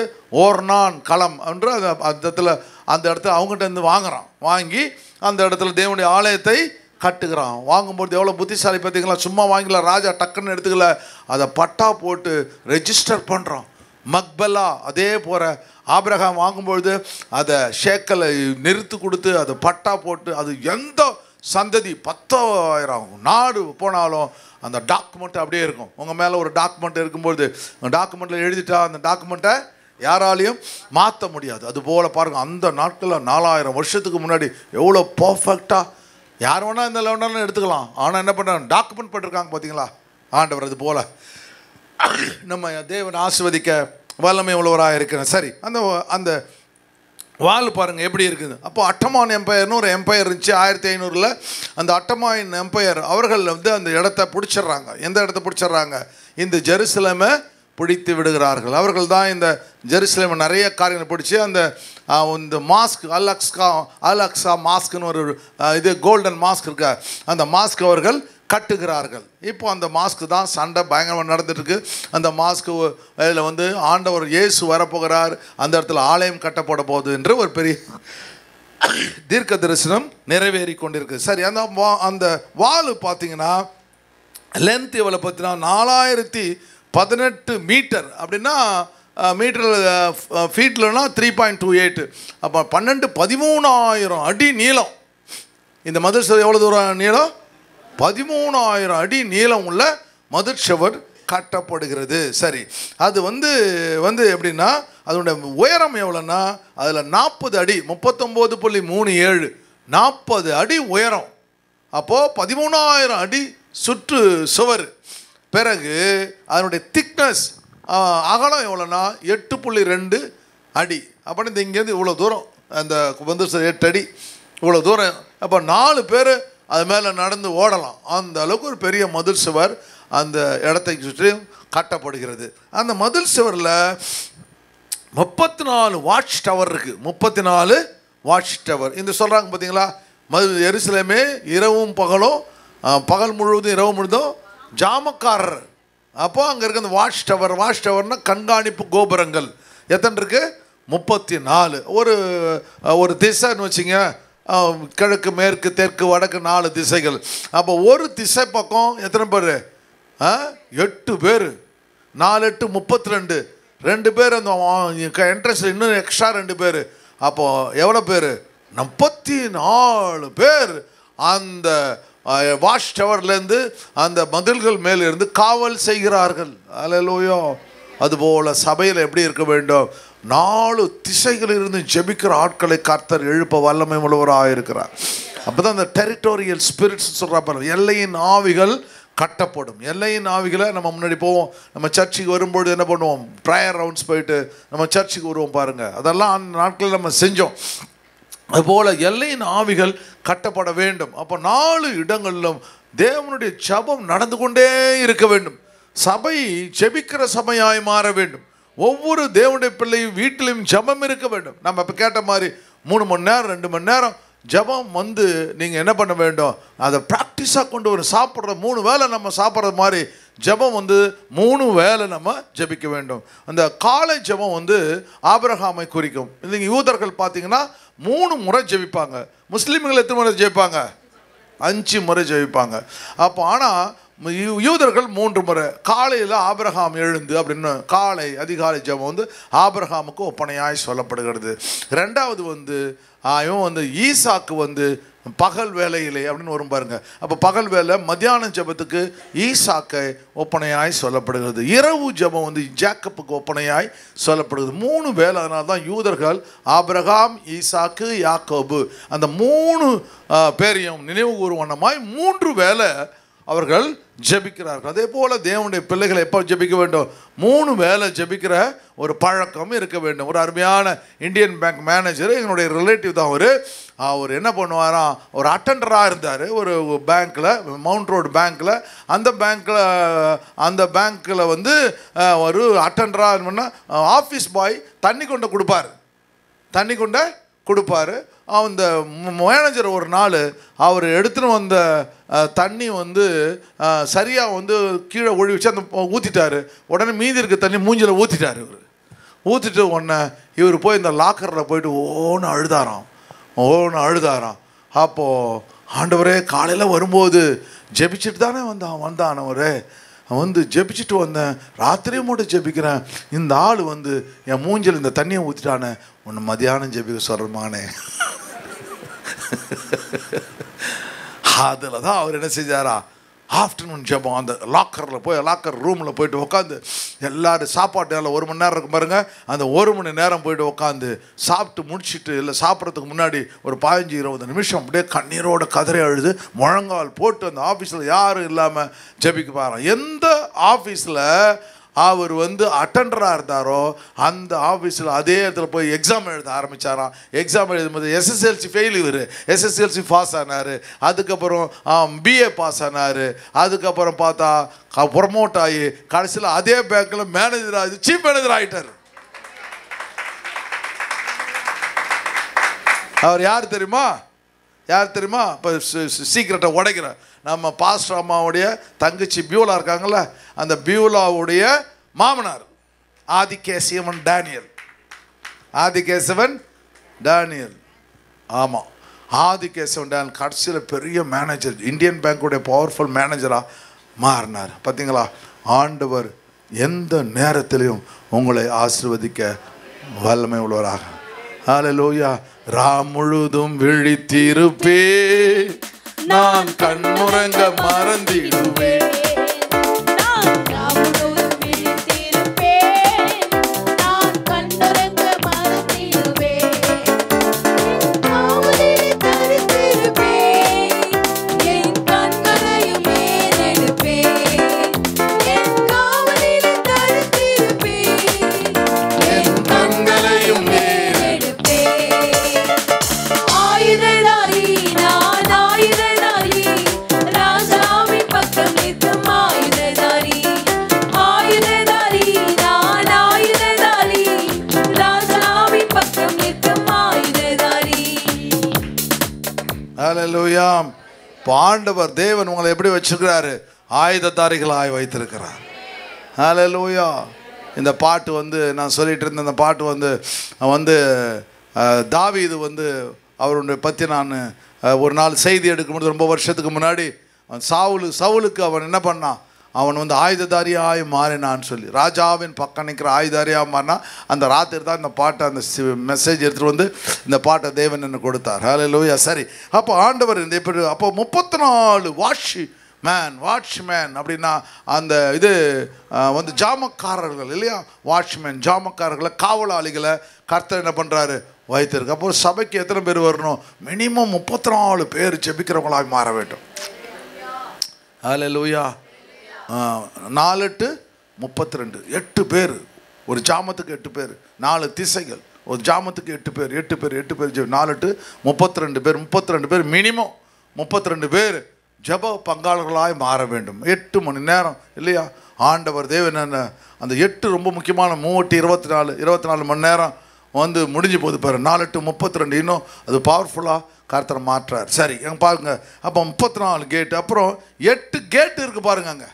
ஓர்னான் களம் என்று அந்த இடத்துல அவங்ககிட்ட இருந்து வாங்கி அந்த இடத்துல தேவனுடைய ஆலயத்தை கட்டுகிறான். வாங்கும்போது எவ்வளோ புத்திசாலி பார்த்தீங்களா? சும்மா வாங்கல, ராஜா டக்குன்னு எடுத்துக்கல, அதை பட்டா போட்டு ரெஜிஸ்டர் பண்ணுறான். மக்பலா அதே போகிற ஆபிரகாம் வாங்கும்பொழுது அதை ஷேக்கலை நிறுத்து கொடுத்து அதை பட்டா போட்டு, அது எந்த சந்ததி 10,000 நாடு போனாலும் அந்த டாக்குமெண்ட் அப்படியே இருக்கும். உங்கள் மேலே ஒரு டாக்குமெண்ட் இருக்கும்பொழுது டாக்குமெண்ட்டில் எழுதிட்டா அந்த டாக்குமெண்ட்டை யாராலையும் மாற்ற முடியாது. அதுபோல் பாருங்கள், அந்த நாட்களில் 4000 வருஷத்துக்கு முன்னாடி எவ்வளோ பர்ஃபெக்டாக யார் வேணால் இந்த வேணாலும் எடுத்துக்கலாம். ஆனால் என்ன பண்ணுறாங்க? டாக்குமெண்ட் பண்ணிருக்காங்க. பார்த்தீங்களா ஆண்டவர் அது போல் நம்ம தேவன் ஆசீர்வதிக்க வல்லமை உள்ளவராக இருக்கிறேன். சரி, அந்த வால் பாருங்கள் எப்படி இருக்குது. அப்போ அட்டமான் எம்பையர்னு ஒரு எம்பையர் இருந்துச்சு 1500. அந்த அட்டமான் எம்பையர் அவர்கள் அந்த இடத்த பிடிச்சிட்றாங்க. எந்த இடத்த பிடிச்சிட்றாங்க? இந்த ஜெருசலேமை பிடித்து விடுகிறார்கள். அவர்கள் தான் இந்த ஜெருசலேமை நிறைய காரியங்களை பிடிச்சி இந்த மாஸ்க் அல்-அக்ஸா மாஸ்க்குன்னு ஒரு இது கோல்டன் மாஸ்க் இருக்க, அந்த மாஸ்க் அவர்கள் கட்டுகிறார்கள். இப்போ அந்த மாஸ்க்கு தான் சண்டை பயங்கரமாக நடந்துட்டுருக்கு. அந்த மாஸ்க்கு இதில் ஆண்டவர் இயேசு வரப்போகிறார், அந்த இடத்துல ஆலயம் கட்டப்பட போகுது என்று ஒரு பெரிய தீர்க்க தரிசனம் நிறைவேறி கொண்டிருக்கு. சரி, அந்த வால் பார்த்தீங்கன்னா லென்த் எவ்வளோ பார்த்தீங்கன்னா 4018 மீட்டர். அப்படின்னா மீட்டரில் ஃபீட்லனா 3.28. அப்போ 13,000 அடி நீளம். இந்த மதில் சுவர் எவ்வளோ தூரம் நீளம்? 13,000 அடி நீளம் உள்ள மதில் சுவர் கட்டப்படுகிறது. சரி, அது எப்படின்னா அதனுடைய உயரம் எவ்வளோன்னா அதில் 40 அடி 39.37 40 அடி உயரம். அப்போது 13,000 அடி சுற்று சுவர். பிறகு அதனுடைய திக்னஸ் அகலம் எவ்வளோன்னா 8.2 அடி. அப்படின்னு இந்த இங்கேருந்து இவ்வளோ தூரம் அந்த 8 அடி இவ்வளோ தூரம். அப்போ 4 பேர் அது மேலே நடந்து ஓடலாம். அந்த அளவுக்கு ஒரு பெரிய மதில் சுவர் அந்த இடத்தை சுற்றி கட்டப்படுகிறது. அந்த மதில் சுவரில் 34 வாட்ச் டவர் இருக்குது. 34 வாட்ச் டவர். இந்த சொல்கிறாங்க பார்த்தீங்களா, எருசலேமே இரவும் பகலும், பகல் முழுவதும் இரவு முழுவதும் ஜாமக்காரர். அப்போ அங்கே இருக்க அந்த வாட்ச் டவர்னால் கண்காணிப்பு கோபுரங்கள் எத்தனை இருக்குது? 34. ஒரு திசைன்னு வச்சிங்க, கிழக்கு மேற்கு தெற்கு வடக்கு 4 திசைகள். அப்போ ஒரு திசை பக்கம் எத்தனை பேர்? 8 பேர். 4 8 32. 2 பேர் அந்த என்ட்ரன்ஸில் இன்னும் எக்ஸ்ட்ரா 2 பேர். அப்போது எவ்வளோ பேர்? 34 பேர் அந்த வாஷ் டவர்லேருந்து அந்த மதில்கள் மேலிருந்து காவல் செய்கிறார்கள். அல்லேலூயா. அதுபோல் சபையில் எப்படி இருக்க வேண்டும்? 4 திசைகளிலிருந்து ஜெபிக்கிற ஆட்களை கர்த்தர் எழுப்ப வல்லமை உள்ளவராக இருக்கிறார். அப்போ தான் அந்த டெரிட்டோரியல் ஸ்பிரிட்ஸ் சொல்கிறாங்க, எல்லையின் ஆவிகள் கட்டப்படும். எல்லையின் ஆவிகளை நம்ம முன்னாடி போவோம். நம்ம சர்ச்சுக்கு வரும்போது என்ன பண்ணுவோம்? ப்ரேயர் ரவுண்ட்ஸ் போயிட்டு நம்ம சர்ச்சுக்கு வருவோம் பாருங்கள். அதெல்லாம் அந்த நாட்களில் நம்ம செஞ்சோம். அதுபோல் எல்லையின் ஆவிகள் கட்டப்பட வேண்டும். அப்போ 4 இடங்களிலும் தேவனுடைய ஜெபம் நடந்து கொண்டே இருக்க வேண்டும். சபை ஜெபிக்கிற சபையாய் மாற வேண்டும். ஒவ்வொரு தேவனுடைய பிள்ளையும் வீட்டிலையும் ஜெபம் இருக்க வேண்டும். நம்ம இப்போ கேட்ட மாதிரி 3 மணி நேரம் 2 மணி நேரம் ஜெபம் நீங்கள் என்ன பண்ண வேண்டும்? அதை ப்ராக்டிஸாக கொண்டு வரும். சாப்பிட்ற 3 வேளை நம்ம சாப்பிட்றது மாதிரி ஜெபம் வந்து 3 வேளை நம்ம ஜெபிக்க வேண்டும். அந்த காலை ஜெபம் வந்து ஆபிரகாமை குறிக்கும். இந்த யூதர்கள் பார்த்தீங்கன்னா 3 முறை ஜெபிப்பாங்க. முஸ்லீம்கள் எத்தனை முறை ஜெபிப்பாங்க? 5 முறை ஜெபிப்பாங்க. அப்போ ஆனால் யூதர்கள் 3 முறை. காலையில் ஆபிரகாம் எழுந்து அப்படின்னு காலை அதிகாலை ஜெபம் வந்து ஆபிரகாமுக்கு ஒப்பனையாய் சொல்லப்படுகிறது. ரெண்டாவது வந்து இவன் வந்து ஈசாக்கு வந்து பகல் வேலையிலே அப்படின்னு வரும் பாருங்க. அப்போ பகல் வேலை மத்தியான ஜெபத்துக்கு ஈசாக்கை ஒப்பனையாய் சொல்லப்படுகிறது. இரவு ஜெபம் வந்து ஜேக்கப்புக்கு ஒப்பனையாய் சொல்லப்படுகிறது. 3 வேலை. அதனால தான் யூதர்கள் ஆபிரகாம், ஈசாக்கு, யாக்கோபு அந்த 3 பேரையும் நினைவு கூறுவனமாய் 3 வேளை அவர்கள் ஜெபிக்கிறார்கள். அதே போல் தேவனுடைய பிள்ளைகளை எப்போ ஜெபிக்க வேண்டும்? 3 வேளை ஜெபிக்கிற ஒரு பழக்கம் இருக்க வேண்டும். ஒரு அருமையான இந்தியன் பேங்க் மேனேஜர், எங்களுடைய ரிலேட்டிவ் தான். அவர் என்ன பண்ணுவாராம், ஒரு அட்டெண்டராக இருந்தார் ஒரு பேங்க்கில், மவுண்ட் ரோடு பேங்க்கில். அந்த பேங்க்கில் வந்து ஒரு அட்டெண்டராக என்னன்னா ஆஃபீஸ் பாய் தண்ணி கொண்டு கொடுப்பார். அந்த மேனேஜர் ஒரு நாள் அவர் எடுத்துன்னு வந்த தண்ணி வந்து சரியாக வந்து கீழே ஒழி வச்சு அந்த ஊற்றிட்டார். உடனே மீதி இருக்க தண்ணி மூஞ்சில் ஊற்றிட்டார். ஊற்றிட்டு உடனே இவர் போய் இந்த லாக்கரில் போயிட்டு ஓன்னு அழுதாராம். அப்போது ஆண்டவரே, காலையில் வரும்போது ஜெபிச்சுட்டு தானே வந்தான் அவரே, வந்து ஜெபிச்சுட்டு வந்தேன், ராத்திரியும் மட்டும் ஜெபிக்கிறேன், இந்த ஆள் வந்து என் மூஞ்சில் இந்த தண்ணியை ஊற்றிட்டானே, ஒன்று மதியானம் ஜெபிக்க சொல்கிறமானே. அதில் தான் அவர் என்ன செஞ்சாரா, ஆஃப்டர்நூன் ஜெபம் அந்த லாக்கர் ரூமில் போயிட்டு உட்காந்து எல்லோரும் சாப்பாட்டு எல்லாம் 1 மணி நேரம் இருக்கும் பாருங்க, அந்த 1 மணி நேரம் போயிட்டு உட்காந்து சாப்பிட்டு முடிச்சுட்டு இல்லை சாப்பிட்றதுக்கு முன்னாடி ஒரு 15-20 நிமிஷம் அப்படியே கண்ணீரோட கதறி அழுது முழங்கால் போட்டு அந்த ஆஃபீஸில் யாரும் இல்லாமல் ஜெபிக்க பாருங்க. எந்த ஆஃபீஸில் அவர் வந்து அட்டெண்டராக இருந்தாரோ அந்த ஆஃபீஸில் அதே இடத்துல போய் எக்ஸாம் எழுத ஆரம்பித்தாராம். எக்ஸாம் எழுதும்போது எஸ்எஸ்எல்சி ஃபெயில், இவர் எஸ்எஸ்எல்சி பாஸ் ஆனார். அதுக்கப்புறம் பிஏ பாஸ் ஆனார். அதுக்கப்புறம் பார்த்தா ப்ரமோட் ஆகி கடைசியில் அதே பேங்க்கில் மேனேஜர் ஆகி சீஃப் மேனேஜர் ஆகிட்டார். அவர் யார் தெரியுமா? இப்போ சீக்கிரட்டை உடைக்கிற நம்ம பாஸ்டர் அம்மாவுடைய தங்கச்சி பியூலா இருக்காங்கல்ல, அந்த பியூலாவுடைய மாமனார் ஆதிகேசவன் டேனியல். ஆமாம், ஆதிகேசவன் டேனியல் கடைசியில் பெரிய மேனேஜர், இந்தியன் பேங்குடைய பவர்ஃபுல் மேனேஜராக மாறினார். பார்த்தீங்களா, ஆண்டவர் எந்த நேரத்திலையும் உங்களை ஆசீர்வதிக்க வல்லமை உள்ளவராக. ஹல்லேலூயா. ராம் முழுதும் விழித்திருப்பே, நான் கண்ணுறங்க மறந்திடுவேன். ஹல்லேலூயா. ஆண்டவர் தேவன் உங்களை எப்படி வச்சிருக்கிறாரு? ஆயுததாரிகளாய் வைத்திருக்கிறார். ஹல்லேலூயா. இந்த பாட்டு வந்து நான் சொல்லிட்டு இருந்த இந்த பாட்டு வந்து தாவீது வந்து அவருடைய பற்றி நான் ஒரு நாள் செய்தி எடுக்கும்போது ரொம்ப வருஷத்துக்கு முன்னாடி சவுலுக்கு அவன் என்ன பண்ணான், அவன் வந்து ஆயுததாரியாய் மாறினான்னு சொல்லி ராஜாவின் பக்கம் நிற்கிற ஆயுததாரியாக மாறினா. அந்த ராத்திரி தான் இந்த பாட்டை அந்த மெசேஜ் எடுத்துகிட்டு வந்து இந்த பாட்டை தேவன் என்ன கொடுத்தார். ஹல்லேலூயா. சரி, அப்போ ஆண்டவர் இந்த எப்படி அப்போ 34 வாட்ச்மேன் அப்படின்னா அந்த இது வந்து ஜாமக்காரர்கள் இல்லையா, வாட்ச்மேன் ஜாமக்காரர்களை காவலாளிகளை கர்த்தர் என்ன பண்ணுறாரு வைத்திருக்கு. அப்போ சபைக்கு எத்தனை பேர் வரணும்? மினிமம் 34 பேர் ஜெபிக்கிறவங்களாக மாற வேண்டும். ஹல்லேலூயா. 4-8 8 பேர், ஒரு ஜாமத்துக்கு 8 பேர், 4 திசைகள், ஒரு ஜாமத்துக்கு 8 பேர் 4-8 32 பேர் மினிமம் 32 பேர் ஜெப பங்காளர்களாய் மாற வேண்டும். 8 மணி நேரம் இல்லையா. ஆண்டவர் தேவன் அந்த 8 ரொம்ப முக்கியமான 24 மணி நேரம் வந்து முடிஞ்சு போகுது பாரு. 4-8 இன்னும் அது பவர்ஃபுல்லாக கர்த்தரை மாற்றார். சரி, எங்க பாருங்க. அப்போ 34 கேட்டு, அப்புறம் 8 கேட்டு இருக்குது பாருங்க. அங்கே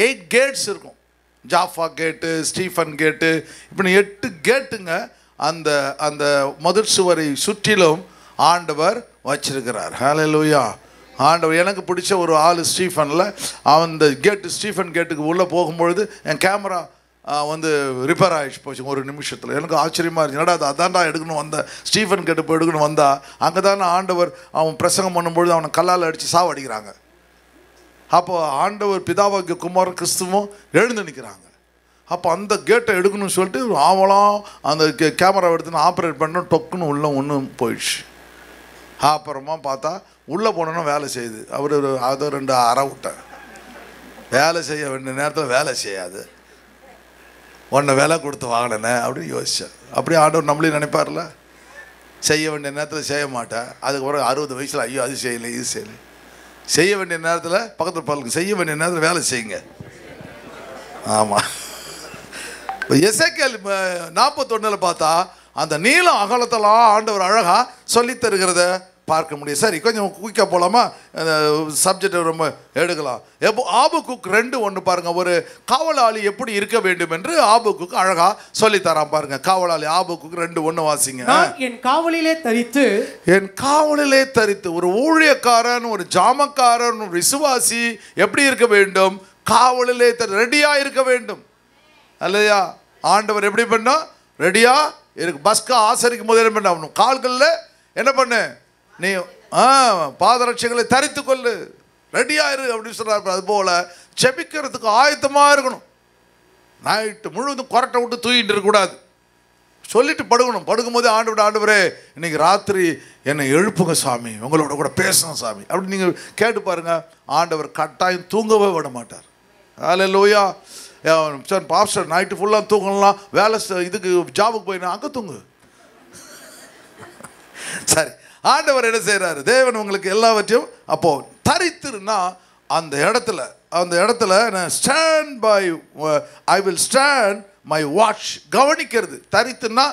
8 கேட்ஸ் இருக்கும். ஜாஃபா கேட்டு, ஸ்டீஃபன் கேட்டு, இப்படி 8 கேட்டுங்க அந்த அந்த மதில் சுவரை சுற்றிலும் ஆண்டவர் வச்சிருக்கிறார். ஹல்லேலூயா. ஆண்டவர் எனக்கு பிடிச்ச ஒரு ஆள் ஸ்டீஃபனில், அந்த கேட்டு ஸ்டீஃபன் கேட்டுக்கு உள்ளே போகும்பொழுது என் கேமரா வந்து ரிப்பேர் ஆகிடுச்சு போச்சு ஒரு நிமிஷத்தில். எனக்கு ஆச்சரியமாக இருந்துச்சு, என்னடா அதான்டா எடுக்கணும் வந்த ஸ்டீஃபன் கேட்டு போய் எடுக்கணும் வந்தா அங்கே தானே ஆண்டவர் அவன் பிரசங்கம் பண்ணும்பொழுது அவனை கல்லால் அடித்து சாவடிக்கிறாங்க. அப்போ ஆண்டவர் பிதாவாகிய குமாரன் கிறிஸ்துவும் எழுந்து நிற்கிறாங்க. அப்போ அந்த கேட்டை எடுக்கணும்னு சொல்லிட்டு ஆவலாம் அந்த கேமரா எடுத்துன்னு ஆப்ரேட் பண்ணணும். டொக்குன்னு உள்ள ஒன்றும் போயிடுச்சு. அப்புறமா பார்த்தா உள்ளே போனோன்னா வேலை செய்யுது. அவர் அதை 2 அரை விட்டேன். வேலை செய்ய வேண்டிய நேரத்தில் வேலை செய்யாது, உன்னை விலை கொடுத்து வாங்கினேனே அப்படின்னு யோசித்தேன். அப்படியே ஆண்டவர் நம்மளையும் நினைப்பார்ல, செய்ய வேண்டிய நேரத்தில் செய்ய மாட்டேன். அதுக்கப்புறம் 60 வயசில் ஐயோ அது செய்யலை இது செய்யலை. செய்ய வேண்டிய நேரத்தில் பக்கத்தில் பாருங்க, செய்ய வேண்டிய நேரத்தில் வேலை செய்யுங்க. ஆமாம். இப்போ எசேக்கியேல் 41 பார்த்தா அந்த நீளம் அகலத்தெல்லாம் ஆண்டவர் அழகாக சொல்லித் தருகிறத பார்க்க முடியும். சரி, கொஞ்சம் குயிக்காக போகலாமா? சப்ஜெக்டை ரொம்ப எடுக்கலாம். ஆபகுக் 2:1 பாருங்க. ஒரு காவலாளி எப்படி இருக்க வேண்டும் என்று ஆபகுக் அழகா சொல்லித்தரான் பாருங்க. காவலாளி ஆபகுக் 2:1 வாசிங்க. என் காவலிலே தரித்து, என் காவலிலே தரித்து. ஒரு ஊழியக்காரன், ஒரு ஜாமக்காரன், ஒரு விசுவாசி எப்படி இருக்க வேண்டும்? காவலிலே ரெடியா இருக்க வேண்டும். அல்லையா? ஆண்டவர் எப்படி பண்ணா? ரெடியா இருக்கு. பஸ்கா ஆசரிக்கும் போது என்ன பண்ண? அவனும் கால்களில் என்ன பண்ணு? நீ பாதரட்சைகளை தரித்து கொள்ளு, ரெடியா இரு அப்படின்னு சொல்றாரு. அது போல செபிக்கிறதுக்கு ஆயத்தமாக இருக்கணும். நைட்டு முழுவதும் கொரட்டை விட்டு தூங்கிட்டு இருக்கக்கூடாது. சொல்லிட்டு படுக்கணும். படுக்கும்போதே ஆண்டவரே இன்னைக்கு ராத்திரி என்னை எழுப்புங்க சாமி, உங்களோட கூட பேசணும் சாமி அப்படின்னு நீங்கள் கேட்டு பாருங்க. ஆண்டவர் கட்டாயம் தூங்கவே விட மாட்டார். ஹல்லேலூயா. சார் பாஸ்டர் நைட்டு ஃபுல்லாக தூங்கலாம், வேலை இதுக்கு ஜாபுக்கு போயினா அங்கே தூங்கு. சரி, ஆண்டவர் என்ன செய்கிறாரு? தேவன் உங்களுக்கு எல்லாவற்றையும் அப்போ தரித்திருன்னா அந்த இடத்துல stand by, I will stand my watch. கவனிக்கிறது. தரித்துன்னா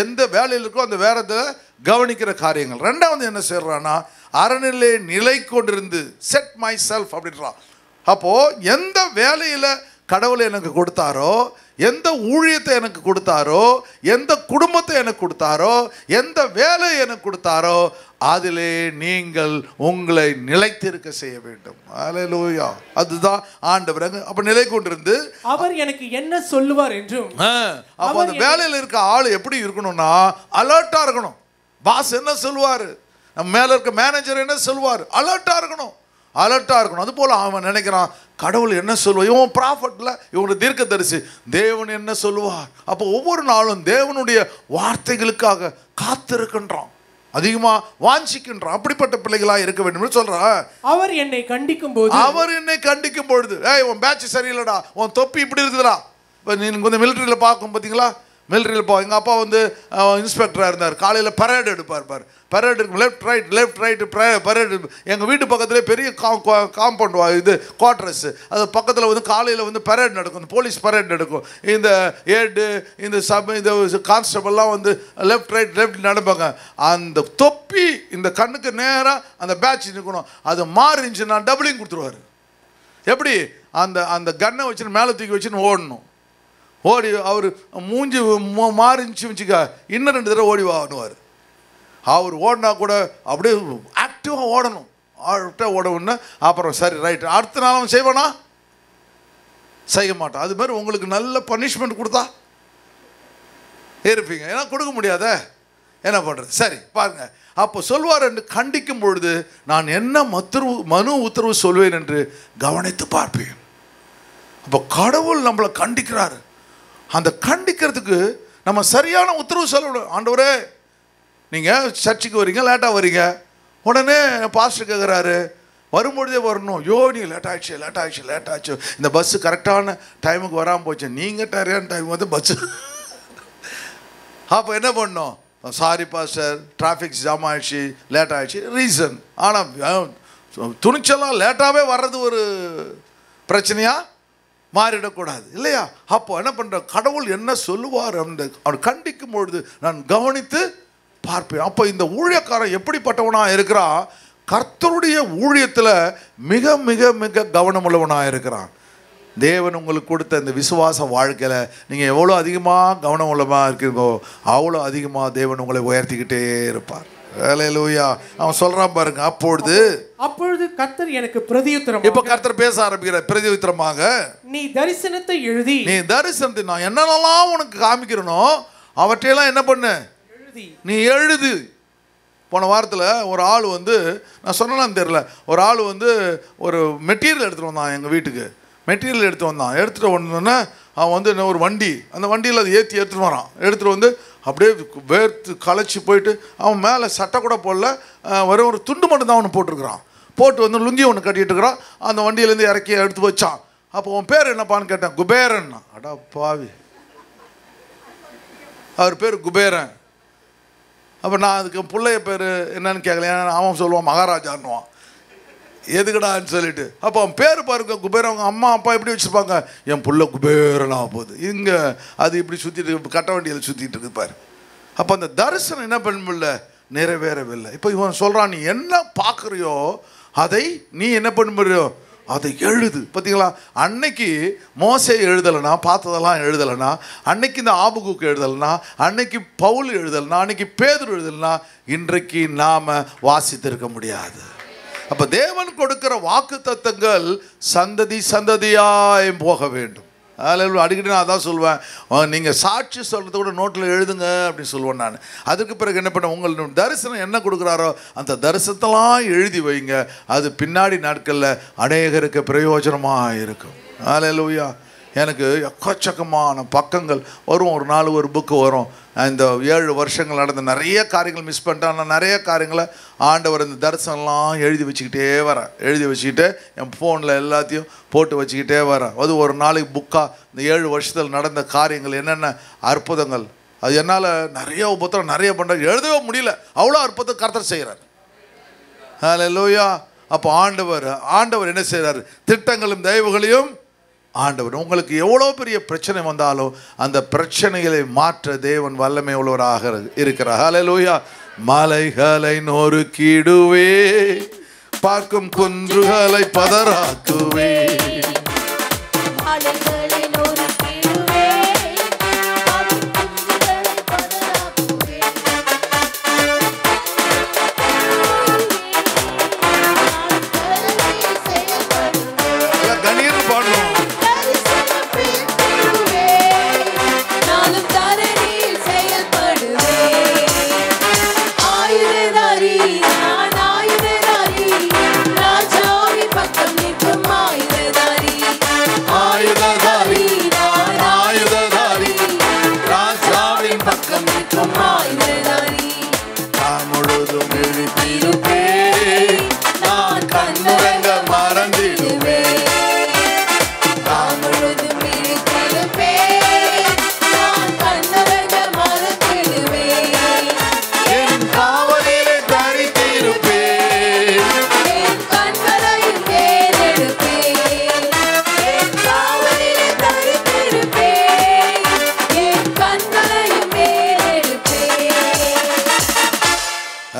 எந்த வேலையில் இருக்கோ அந்த வேறத்தில் கவனிக்கிற காரியங்கள். 2வது என்ன செய்யறான்னா அரணிலே நிலை கொண்டிருந்து, செட் மை செல்ஃப் அப்படின்றான். அப்போ எந்த வேலையில் கடவுளை எனக்கு கொடுத்தாரோ, எந்த ஊழியத்தை எனக்கு கொடுத்தாரோ, எந்த குடும்பத்தை எனக்கு கொடுத்தாரோ, எந்த வேலையை எனக்கு கொடுத்தாரோ அதிலே நீங்கள் உங்களை நிலைத்திருக்க செய்ய வேண்டும். ஹல்லேலூயா. அதுதான் ஆண்டவர். அப்ப நிலை கொண்டிருந்து அவர் எனக்கு என்ன சொல்லுவார் என்றும். அப்ப அந்த வேலையில் இருக்க ஆள் எப்படி இருக்கணும்னா அலர்ட்டா இருக்கணும். பாஸ் என்ன சொல்லுவாரு, நம்ம மேல இருக்க மேனேஜர் என்ன சொல்லுவார், அலர்ட்டா இருக்கணும். அது போல அவன் நினைக்கிறான் கடவுள் என்ன சொல்லுவார், இவன் ப்ராஃபட்ல, இவங்க தீர்க்கதரிசி, தேவன் என்ன சொல்லுவார். அப்போ ஒவ்வொரு நாளும் தேவனுடைய வார்த்தைகளுக்காக காத்திருக்கின்றான், அதிகமா வாஞ்சிக்கின்றான். அப்படிப்பட்ட பிள்ளைகளா இருக்க வேண்டும் சொல்றான். அவர் என்னை கண்டிக்கும் பொழுது, ஏய் உன் பேட்ச் சரியில்லடா, உன் தொப்பி இப்படி இருக்குதுடா. இப்போ நீங்கள் கொஞ்சம் மிலிட்ரியில் பார்க்கும் பார்த்தீங்களா, மிலிட்ரியில் எங்கள் அப்பா வந்து இன்ஸ்பெக்டராக இருந்தார். காலையில் பரேடு எடுப்பார். பரேடு இருக்கும், லெஃப்ட் ரைட்டு பரேடு. எங்கள் வீட்டு பக்கத்துலேயே பெரிய காம்பவுண்ட் இது குவார்டர்ஸ், அது பக்கத்தில் வந்து காலையில் வந்து பரேடு நடக்கும், போலீஸ் பரேடு நடக்கும். இந்த ஏடு இந்த இந்த கான்ஸ்டபிள்லாம் வந்து லெஃப்ட் நடப்பாங்க. அந்த தொப்பி இந்த கண்ணுக்கு நேராக அந்த பேட்ச் நிற்கணும். அது மாறிஞ்சுன்னா டபுளிங் கொடுத்துருவார். எப்படி? அந்த கன்னை வச்சுன்னு மேலே தூக்கி வச்சுன்னு ஓடணும். ஓடி அவர் மூஞ்சி மாறிச்சு வச்சுக்க, இன்னும் 2 தடவை ஓடி வாங்குவார். அவர் ஓடினா கூட அப்படியே ஆக்டிவாக ஓடணும். ஓடணும்னா அப்புறம் சரி ரைட், அடுத்த நாள் அவன் செய்வானா? செய்ய மாட்டான். அது மாதிரி உங்களுக்கு நல்ல பனிஷ்மெண்ட் கொடுத்தா இருப்பீங்க. ஏன்னா கொடுக்க முடியாத என்ன பண்ணுறது? சரி பாருங்க, அப்போ சொல்வார் என்று கண்டிக்கும் பொழுது நான் என்ன மனு உத்தரவு சொல்வேன் என்று கவனித்து பார்ப்பேன். அப்போ கடவுள் நம்மளை கண்டிக்கிறாரு. அந்த கண்டிக்கிறதுக்கு நம்ம சரியான உத்தரவு சொல்லணும். ஆண்டவரே, நீங்கள் சர்ச்சுக்கு வரீங்க, லேட்டாக வரீங்க, உடனே பாஸ்டர் கேட்குறாரு வரும்பொழுதே வரணும். ஐயோ நீங்கள் லேட் ஆச்சு, இந்த பஸ்ஸு கரெக்டான டைமுக்கு வராமல் போச்சு, நீங்கள் சரியான டைம் வந்து பஸ்ஸு. அப்போ என்ன பண்ணோம்? சாரி பாஸ்டர், டிராஃபிக் ஜாம் ஆகிடுச்சு, லேட் ஆகிடுச்சு, ரீசன். ஆனால் துணிச்சலாம் லேட்டாகவே வர்றது ஒரு பிரச்சனையா மாறிடக்கூடாது இல்லையா? அப்போ என்ன பண்ணுற, கடவுள் என்ன சொல்லுவார் அவர் கண்டிக்கும் பொழுது நான் கவனித்து பார்ப்பேன். அப்போ இந்த ஊழியக்காரன் எப்படிப்பட்டவனாக இருக்கிறான்? கர்த்தருடைய ஊழியத்தில் மிக மிக மிக கவனமுள்ளவனாக இருக்கிறான். தேவன் உங்களுக்கு கொடுத்த இந்த விசுவாச வாழ்க்கையில் நீங்கள் எவ்வளோ அதிகமாக கவனம் உள்ளமாக இருக்கீங்கோ அவ்வளோ அதிகமாக தேவன் உங்களை உயர்த்திக்கிட்டே இருப்பார். ஹல்லேலூயா. அவன் சொல்கிறான் பாருங்க, அப்பொழுது கர்த்தர் எனக்கு பிரதியுத்தரம். இப்போ கர்த்தர் பேச ஆரம்பிக்கிற பிரதியுத்தரமாக, நீ தரிசனத்தை எழுதி, நீ தரிசனத்தை நான் என்னென்னலாம் உனக்கு காமிக்கிறனோ அவற்றையெல்லாம் என்ன பண்ணு, நீ எழுது. போன வாரத்தில் ஒரு ஆள் வந்து, நான் சொன்னான்னு தெரில, ஒரு ஆள் வந்து ஒரு மெட்டீரியல் எடுத்துகிட்டு வந்தான் எங்கள் வீட்டுக்கு. மெட்டீரியல் எடுத்துகிட்டு வந்தோன்னே அவன் வந்து ஒரு வண்டி, அந்த வண்டியில் அதை எடுத்துகிட்டு வரான். எடுத்துகிட்டு வந்து அப்படியே வேர்த்து களைச்சி போயிட்டு அவன் மேலே சட்டை கூட போடல, வெறும் ஒரு துண்டு மட்டும் தான் அவனு போட்டிருக்கிறான். போட்டு வந்து லுங்கி ஒன்று கட்டிகிட்டு இருக்கிறான். அந்த வண்டியிலேருந்து இறக்கி எடுத்து வச்சான். அப்போ உன் பேர் என்னப்பான்னு கேட்டேன். குபேரன். அடா பாவி, அவர் பேர் குபேரன். அப்போ நான் அதுக்கு பிள்ளைய பேர் என்னன்னு கேட்கல. ஏன்னா அவன் சொல்லுவான் மகாராஜான்னுவான். எதுக்கடான்னு சொல்லிட்டு, அப்போ அவன் பேர் பாருங்க குபேரன். அவங்க அம்மா அப்பா எப்படி வச்சுருப்பாங்க, என் புள்ள குபேரனாக போகுது. இங்கே அது இப்படி சுற்றிட்டு கட்ட வண்டியில் சுற்றிட்டு இருக்குது பாரு. அப்போ அந்த தரிசனம் என்ன பண்ணல, நிறைவேறவில்லை. இப்போ இவன் சொல்கிறான், நீ என்ன பார்க்குறியோ அதை நீ என்ன பண்ணுறியோ அதை எழுது. பார்த்தீங்களா, அன்னைக்கு மோசே எழுதலைனா, பார்த்ததெல்லாம் எழுதலைனா, அன்னைக்கு இந்த ஆபகுக்கு எழுதலைனா, அன்னைக்கு பவுல் எழுதலைனா, அன்னைக்கு பேதுரு எழுதலைனா, இன்றைக்கு நாம் வாசித்திருக்க முடியாது. அப்போ தேவன் கொடுக்கிற வாக்கு தத்தங்கள் சந்ததி சந்ததியாய் போக வேண்டும். அதில் அடிக்கடி நான் அதான் சொல்லுவேன், நீங்கள் சாட்சி சொல்கிறத கூட நோட்டில் எழுதுங்க அப்படின்னு சொல்லுவேன் நான். அதுக்கு பிறகு என்ன பண்ண, உங்கள் தரிசனம் என்ன கொடுக்குறாரோ அந்த தரிசனத்தெல்லாம் எழுதி வைங்க. அது பின்னாடி நாட்களில் அநேகருக்கு பிரயோஜனமாக இருக்கும். ஹல்லேலூயா. எனக்கு எக்கச்சக்கமான பக்கங்கள் வரும், ஒரு நாள் ஒரு புக்கு வரும். இந்த 7 வருஷங்கள் நடந்த நிறைய காரியங்கள் மிஸ் பண்ணிட்டேன். ஆனால் நிறைய காரியங்களை ஆண்டவர் இந்த தரிசனம்லாம் எழுதி வச்சுக்கிட்டே வரேன். எழுதி வச்சுக்கிட்டு என் ஃபோனில் எல்லாத்தையும் போட்டு வச்சுக்கிட்டே வரேன். அது ஒரு நாளைக்கு புக்காக இந்த 7 வருஷத்தில் நடந்த காரியங்கள் என்னென்ன அற்புதங்கள், அது என்னால் நிறைய உபத்திரம் நிறைய பண்ணுற எழுதவே முடியல. அவ்வளோ அற்புதம் கர்த்தர் செய்கிறார். ஹல்லேலூயா. அப்போ ஆண்டவர் என்ன செய்கிறார், திட்டங்களும் தயவுகளையும் ஆண்டவர். உங்களுக்கு எவ்வளோ பெரிய பிரச்சனை வந்தாலும் அந்த பிரச்சனைகளை மாற்ற தேவன் வல்லமை உள்ளவராக இருக்கிறார். ஹல்லேலூயா. மலைகளை நொறுக்கிடுவே, பார்க்கும் குன்றுகளை பதறாக்குவே.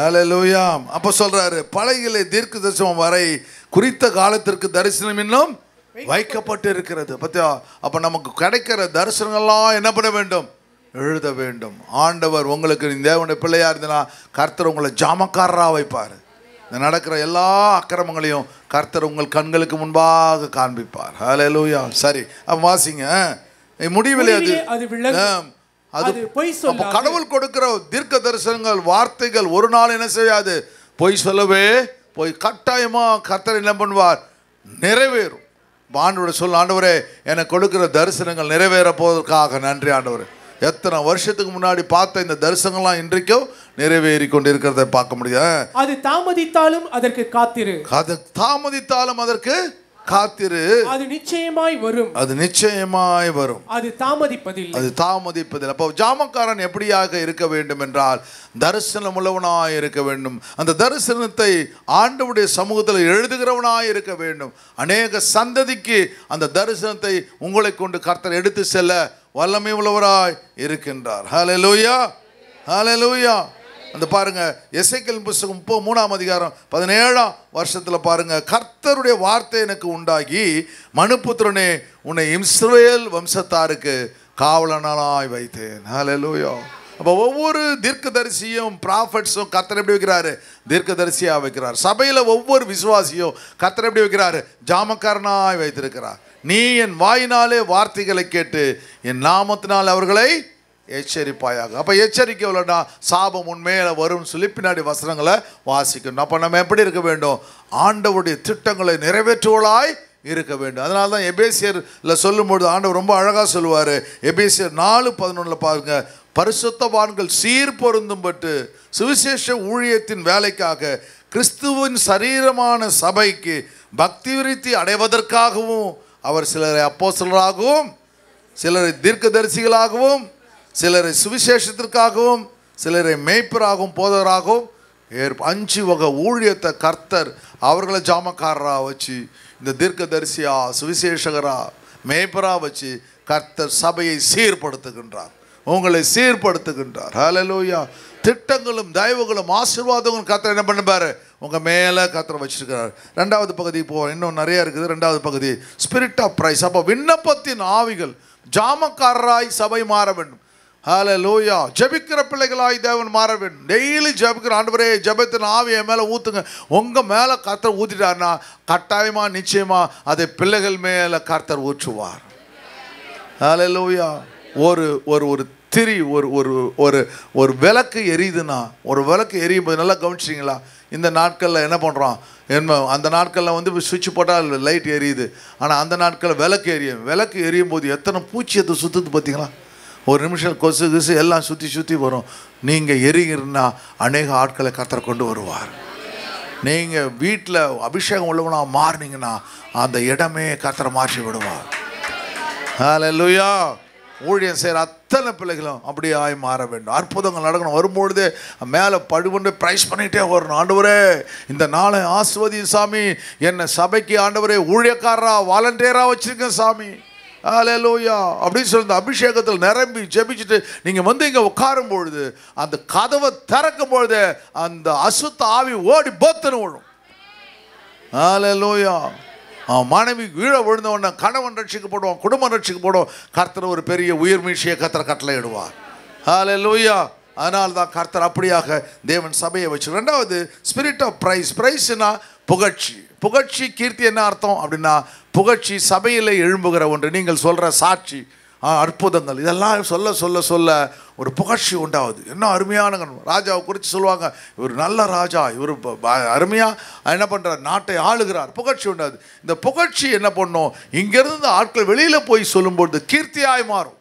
ஹல்லேலூயா. அப்போ சொல்றாரு, பழைய தீர்க்க தரிசனம் வரை குறித்த காலத்திற்கு தரிசனம் இன்னும் வைக்கப்பட்டு இருக்கிறது. பத்தியா, அப்போ நமக்கு கிடைக்கிற தரிசனங்கள்லாம் என்ன பண்ண வேண்டும், எழுத வேண்டும். ஆண்டவர் உங்களுக்கு தேவனுடைய பிள்ளையா இருந்தனா கர்த்தர் உங்களை ஜாமக்காரராக வைப்பார். நடக்கிற எல்லா அக்கிரமங்களையும் கர்த்தர் உங்கள் கண்களுக்கு முன்பாக காண்பிப்பார். ஹல்லேலூயா. சரி, அப்போ வாசிங்க. முடிவில் அது கடவுள் கொடுக்கிற தீர்க்க தரிசனங்கள் வார்த்தைகள் ஒரு நாள் என்ன செய்யாது, பொய் சொல்லவே போய் கட்டாயமா கர்த்தர் என்ன பண்ணுவார், நிறைவேறும். ஆண்டவரை சொல்ல, ஆண்டவரே எனக்கு கொடுக்கிற தரிசனங்கள் நிறைவேற போவதற்காக நன்றி ஆண்டவரே. எத்தனை வருஷத்துக்கு முன்னாடி பார்த்த இந்த தரிசனங்கள்லாம் இன்றைக்கும் நிறைவேறி கொண்டிருக்கிறத பார்க்க முடியும். அது தாமதித்தாலும் அதற்கு காத்திரு, அது தாமதித்தாலும் அதற்கு காத்திரு, அது நிச்சயமாய் வரும், அது நிச்சயமாய் வரும், அது தாமதிப்பதில்லை, அது தாமதிப்பதில்லை. அப்போ ஜாமக்காரன் எப்படியாக இருக்க வேண்டும் என்றால் தரிசனம் உள்ளவனாய் இருக்க வேண்டும். அந்த தரிசனத்தை ஆண்டவருடைய சமூகத்தில் எழுதுகிறவனாய் இருக்க வேண்டும். அநேக சந்ததிக்கு அந்த தரிசனத்தை உங்களை கொண்டு கர்த்தர் எடுத்து செல்ல வல்லமை உள்ளவராய் இருக்கின்றார். ஹல்லேலூயா, ஹல்லேலூயா. அந்த பாருங்க எசேக்கியேல் புத்தகம் 33ஆம் அதிகாரம் 17ஆம் வருஷத்தில் பாருங்க, கர்த்தருடைய வார்த்தை எனக்கு உண்டாகி, மனுபுத்திரனே, உன்னை இஸ்ரவேல் வம்சத்தாருக்கு காவலனாய் வைத்தேன். ஹல்லேலூயா. அப்போ ஒவ்வொரு தீர்க்கதரிசியும் ப்ராஃபட்ஸும் கர்த்தர் எப்படி வைக்கிறாரு? தீர்க்கதரிசியாக வைக்கிறார். சபையில் ஒவ்வொரு விசுவாசியும் கர்த்தர் எப்படி வைக்கிறாரு? ஜாமக்காரனாய் வைத்திருக்கிறார். நீ என் வாயினாலே வார்த்தைகளை கேட்டு என் நாமத்தினால் அவர்களை எச்சரிப்பாயாக. அப்போ எச்சரிக்கை இல்லைன்னா சாபம் உண்மையில வரும் சொல்லி பின்னாடி வசனங்களை வாசிக்கணும். அப்போ நம்ம எப்படி இருக்க வேண்டும்? ஆண்டவருடைய திட்டங்களை நிறைவேற்றுவளாய் இருக்க வேண்டும். அதனால தான் எபேசியரில் சொல்லும்பொழுது ஆண்டவர் ரொம்ப அழகாக சொல்லுவார். எபேசியர் 4:11 பாருங்க, பரிசுத்தவான்கள் சீர் பொருந்தும்பட்டு சுவிசேஷ ஊழியத்தின் வேலைக்காக கிறிஸ்துவின் சரீரமான சபைக்கு பக்தி விருத்தி அடைவதற்காகவும் அவர் சிலரை அப்போஸ்தலராகவும், சிலரை தீர்க்கதரிசிகளாகவும், சிலரை சுவிசேஷத்திற்காகவும், சிலரை மேய்ப்பராகவும் போதவராகவும் 5 வகை ஊழியத்தை கர்த்தர் அவர்களை ஜாமக்காரராக வச்சு, இந்த தீர்க்கதரிசியா, சுவிசேஷகரா, மேய்ப்பரா வச்சு கர்த்தர் சபையை சீர்படுத்துகின்றார், உங்களை சீர்படுத்துகின்றார். ஹல்லேலூயா. திட்டங்களும் தயவுகளும் ஆசீர்வாதங்களும் கர்த்தர் என்ன பண்ணுவார்? உங்கள் மேலே கர்த்தர் வச்சிருக்கிறார். 2வது பகுதி போவோம், இன்னும் நிறைய இருக்குது. 2வது பகுதி ஸ்பிரிட் ஆஃப் பிரைஸ். அப்போ விண்ணப்பத்தின் ஆவிகள் ஜாமக்காரராய் சபை மாற வேண்டும். ஹல்லேலூயா. ஜெபிக்கிற பிள்ளைகளாய் தேவன் மாற வேண்டும். டெய்லி ஜெபிக்கிற ஆண்டவரே, ஜெபத்தின் ஆவியை மேலே ஊற்றுங்க. உங்கள் மேலே கர்த்தர் ஊற்றிட்டார்னா கட்டாயமாக நிச்சயமாக அதை பிள்ளைகள் மேலே கர்த்தர் ஊற்றுவார். ஹல்லேலூயா. ஒரு ஒரு ஒரு திரி ஒரு ஒரு ஒரு ஒரு விளக்கு எரியுதுன்னா, ஒரு விளக்கு எரியும் போது நல்லா கவனிச்சிங்களா? இந்த நாட்களில் என்ன பண்ணுறோம்? அந்த நாட்களில் வந்து சுவிட்ச் போட்டால் லைட் எரியுது. ஆனால் அந்த நாட்களில் விளக்கு எரியும் போது எத்தனை பூச்சி அதை சுற்றுது பார்த்தீங்களா? ஒரு நிமிஷம் கொசு கிசு எல்லாம் சுற்றி சுற்றி வரும். நீங்கள் எரிகிறன்னா அநேக ஆட்களை கர்த்தர் கொண்டு வருவார். நீங்கள் வீட்டில் அபிஷேகம் உள்ளவனா மாறினீங்கன்னா அந்த இடமே கர்த்தரை மாற்றி விடுவார். ஹல்லேலூயா. ஊழியம் செய்கிற அத்தனை பிள்ளைகளும் அப்படியே ஆய் மாற வேண்டும். அற்புதங்கள் நடக்கணும். வரும்பொழுதே மேலே படுகொண்டு ப்ரைஸ் பண்ணிகிட்டே வரணும். ஆண்டவரே, இந்த நாளை ஆசீர்வதி சாமி, என்னை சபைக்கு ஆண்டவரே ஊழியக்காரரா, வாலண்டியராக வச்சுருக்கேன் சாமி. ஹல்லேலூயா அப்படின்னு சொல்லி அபிஷேகத்தில் நிரம்பி ஜெபிச்சுட்டு நீங்கள் வந்து இங்கே உட்காரும் பொழுது, அந்த கதவை திறக்கும் பொழுது அந்த அசுத்த ஆவி ஓடி போத்துன்னு விழும். ஹல்லேலூயா. மனைவி வீழ விழுந்தவன கணவன் ரட்சிக்கப்படுவான், குடும்பம் ரட்சிக்கப்படுவோம். கர்த்தர் ஒரு பெரிய உயிர் மீழ்ச்சியை கர்த்தர் கட்டளையிடுவார். ஹல்லேலூயா. அதனால தான் கர்த்தர் அப்படியாக தேவன் சபையை வச்சு. 2வது ஸ்பிரிட் ஆஃப் பிரைஸ். பிரைஸ்னா புகழ்ச்சி. புகழ்ச்சி, கீர்த்தி என்ன அர்த்தம் அப்படின்னா, புகழ்ச்சி சபையில் எழும்புகிற ஒன்று. நீங்கள் சொல்கிற சாட்சி, அற்புதங்கள், இதெல்லாம் சொல்ல சொல்ல சொல்ல ஒரு புகழ்ச்சி உண்டாகுது. என்ன அருமையான ராஜாவை குறித்து சொல்லுவாங்க, இவர் நல்ல ராஜா, இவர் அருமையாக என்ன பண்ணுறார், நாட்டை ஆளுகிறார். புகழ்ச்சி உண்டாகுது. இந்த புகழ்ச்சி என்ன பண்ணும்? இங்கேருந்து ஆட்கள் வெளியில் போய் சொல்லும்பொழுது கீர்த்தியாய் மாறும்.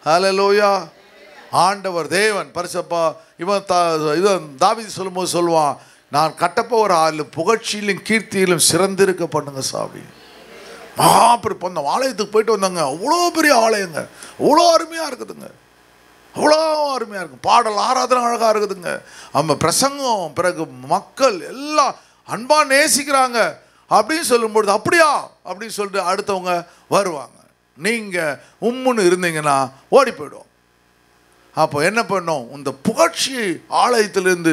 ஹல்லேலூயா. ஆண்டவர் தேவன் பரிசப்பா இவன் தாவீது சொல்லும்போது சொல்லுவான், நான் கட்டப்போகிற ஆளு புகழ்ச்சியிலும் கீர்த்தியிலும் சிறந்திருக்க பண்ணுங்க சாமி. மகாபெரிய அந்த ஆலயத்துக்கு போயிட்டு வந்தாங்க. அவ்வளோ பெரிய ஆலயங்க, அவ்வளோ அருமையாக இருக்குதுங்க, அவ்வளோ அருமையாக இருக்கும். பாடல் ஆராதனை அழகாக இருக்குதுங்க. நம்ம பிரசங்கம், பிறகு மக்கள் எல்லாம் அன்பாக நேசிக்கிறாங்க அப்படின்னு சொல்லும்பொழுது அப்படியா அப்படின்னு சொல்லிட்டு அடுத்தவங்க வருவாங்க. நீங்கள் உம்முன்னு இருந்தீங்கன்னா ஓடி போய்டும். அப்போ என்ன பண்ணோம்? இந்த புகழ்ச்சி ஆலயத்திலிருந்து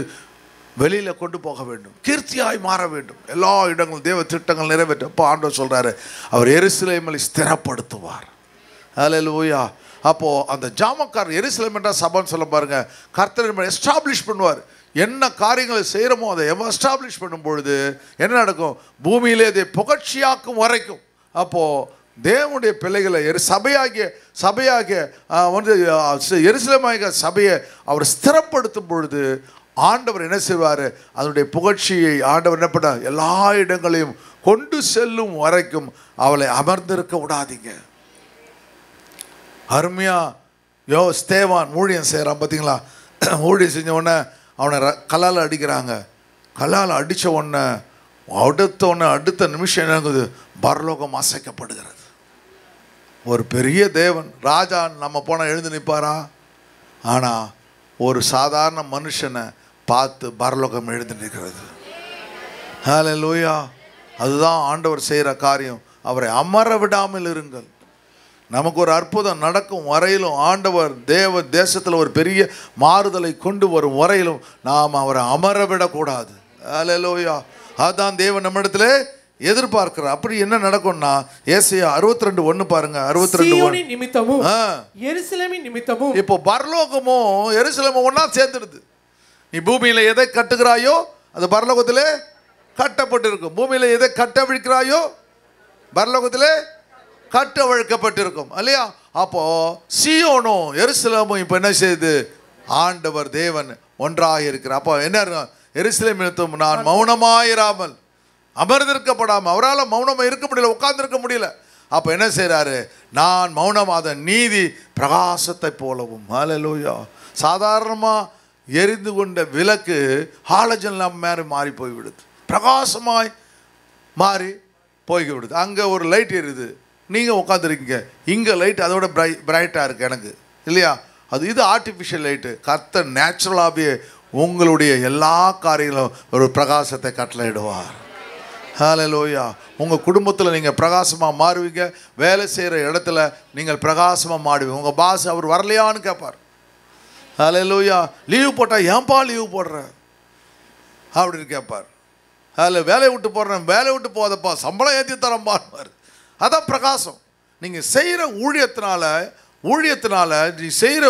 வெளியில் கொண்டு போக வேண்டும், கீர்த்தியாய் மாற வேண்டும். எல்லா இடங்களும் தேவ திட்டங்கள் நிறைவேற்றும். அப்போ ஆண்டவர் சொல்கிறாரு, அவர் எருசலேமை ஸ்திரப்படுத்துவார். ஹல்லேலூயா. அப்போது அந்த ஜாமக்காரர் எருசலேம் என்றால் சபைன்னு சொல்ல பாருங்க, கர்த்தர் எஸ்டாப்ளிஷ் பண்ணுவார். என்ன காரியங்களை செய்கிறோமோ அதை எஸ்டாப்ளிஷ் பண்ணும் பொழுது என்ன நடக்கும்? பூமியிலே அதை புகழ்ச்சியாக்கும் வரைக்கும். அப்போது தேவனுடைய பிள்ளைகளை சபையாகிய வந்து எருசலேமாகிய சபையை அவர் ஸ்திரப்படுத்தும் பொழுது ஆண்டவர் என்ன செய்வார்? அதனுடைய புகழ்ச்சியை ஆண்டவர் என்ன பண்ணார்? எல்லா இடங்களையும் கொண்டு செல்லும் வரைக்கும் அவளை அமர்ந்திருக்க விடாதீங்க. அருமையா ஸ்தேவான் ஊழியம் செய்கிறான் பார்த்தீங்களா? ஊழியம் செஞ்ச உடனே அவனை கல்லால் அடிக்கிறாங்க. கல்லால் அடித்த உடனே அடுத்த நிமிஷம் என்னங்குது? பரலோகம் அசைக்கப்படுகிறது. ஒரு பெரிய தேவன் ராஜா நம்ம போனால் எழுந்து நிற்பாரா? ஆனால் ஒரு சாதாரண மனுஷனை பார்த்து பரலோகம் எழுந்து நிற்கிறது. ஹல்லேலூயா. அதுதான் ஆண்டவர் செய்கிற காரியம். அவரை அமர விடாமல் இருங்கள். நமக்கு ஒரு அற்புதம் நடக்கும் வரையிலும், ஆண்டவர் தேவ தேசத்தில் ஒரு பெரிய மாறுதலை கொண்டு வரும் வரையிலும் நாம் அவரை அமர விடக்கூடாது. அல்லேலூயா. அதான் தேவன் நம்மிடத்தில் எதிர்பார்க்கிறார். அப்படி என்ன நடக்கும்னா, ஏசாயா 62:1 பாருங்க. 62:1 நிமித்தமும் எருசலேமின் நிமித்தமும். இப்போ பரலோகமும் எருசலேமும் ஒண்ணா சேர்ந்துடுது. நீ பூமியில எதை கட்டுகிறாயோ அது பரலோகத்திலே கட்டப்பட்டிருக்கும். பூமியில எதை கட்டவிழ்க்கிறாயோ பரலோகத்திலே கட்டவிழ்க்கப்பட்டிருக்கும் இல்லையா? அப்போ சீயோனும் எருசலேமும் இப்போ என்ன செய்யுது? ஆண்டவர் தேவன் ஒன்றாக இருக்கிறார். அப்போ என்ன இருக்கும்? எருசலேம் நிமித்தம் நான் மௌனமாயிராமல், அமர்ந்திருக்கப்படாமல், அவரால் மௌனமாக இருக்க முடியல, உட்கார்ந்துருக்க முடியல. அப்போ என்ன செய்கிறாரு? நான் மௌனமாத நீதி பிரகாசத்தை போலவும். ஹல்லேலூயா. சாதாரணமாக எரிந்து கொண்ட விளக்கு ஹாலஜன் லேம்ப் மாதிரி மாறி போய்விடுது, பிரகாசமாய் மாறி போய்விடுது. அங்கே ஒரு லைட் எரியுது, நீங்கள் உட்காந்துருக்கீங்க, இங்கே லைட் அதோட பிரைட்டாக இருக்குது எனக்கு இல்லையா? இது ஆர்டிஃபிஷியல் லைட்டு. கர்த்தர் நேச்சுரலாகவே உங்களுடைய எல்லா காரியங்களும் ஒரு பிரகாசத்தை கட்டளையிடுவார். ஹல்லேலூயா. உங்கள் குடும்பத்தில் நீங்கள் பிரகாசமாக மாறுவீங்க. வேலை செய்கிற இடத்துல நீங்கள் பிரகாசமாக மாறுவீங்க. உங்கள் பாஸ் அவர் வரலையான்னு கேட்பார். ஹல்லேலூயா. லீவு போட்டால் ஏன்பா லீவு போடுற அப்படின்னு கேட்பார். அதில் வேலையை விட்டு போடுறேன், வேலையை விட்டு போதப்பா, சம்பளம் ஏற்றி தரம்பார். அதான் பிரகாசம். நீங்கள் செய்கிற ஊழியத்தினால நீ செய்கிற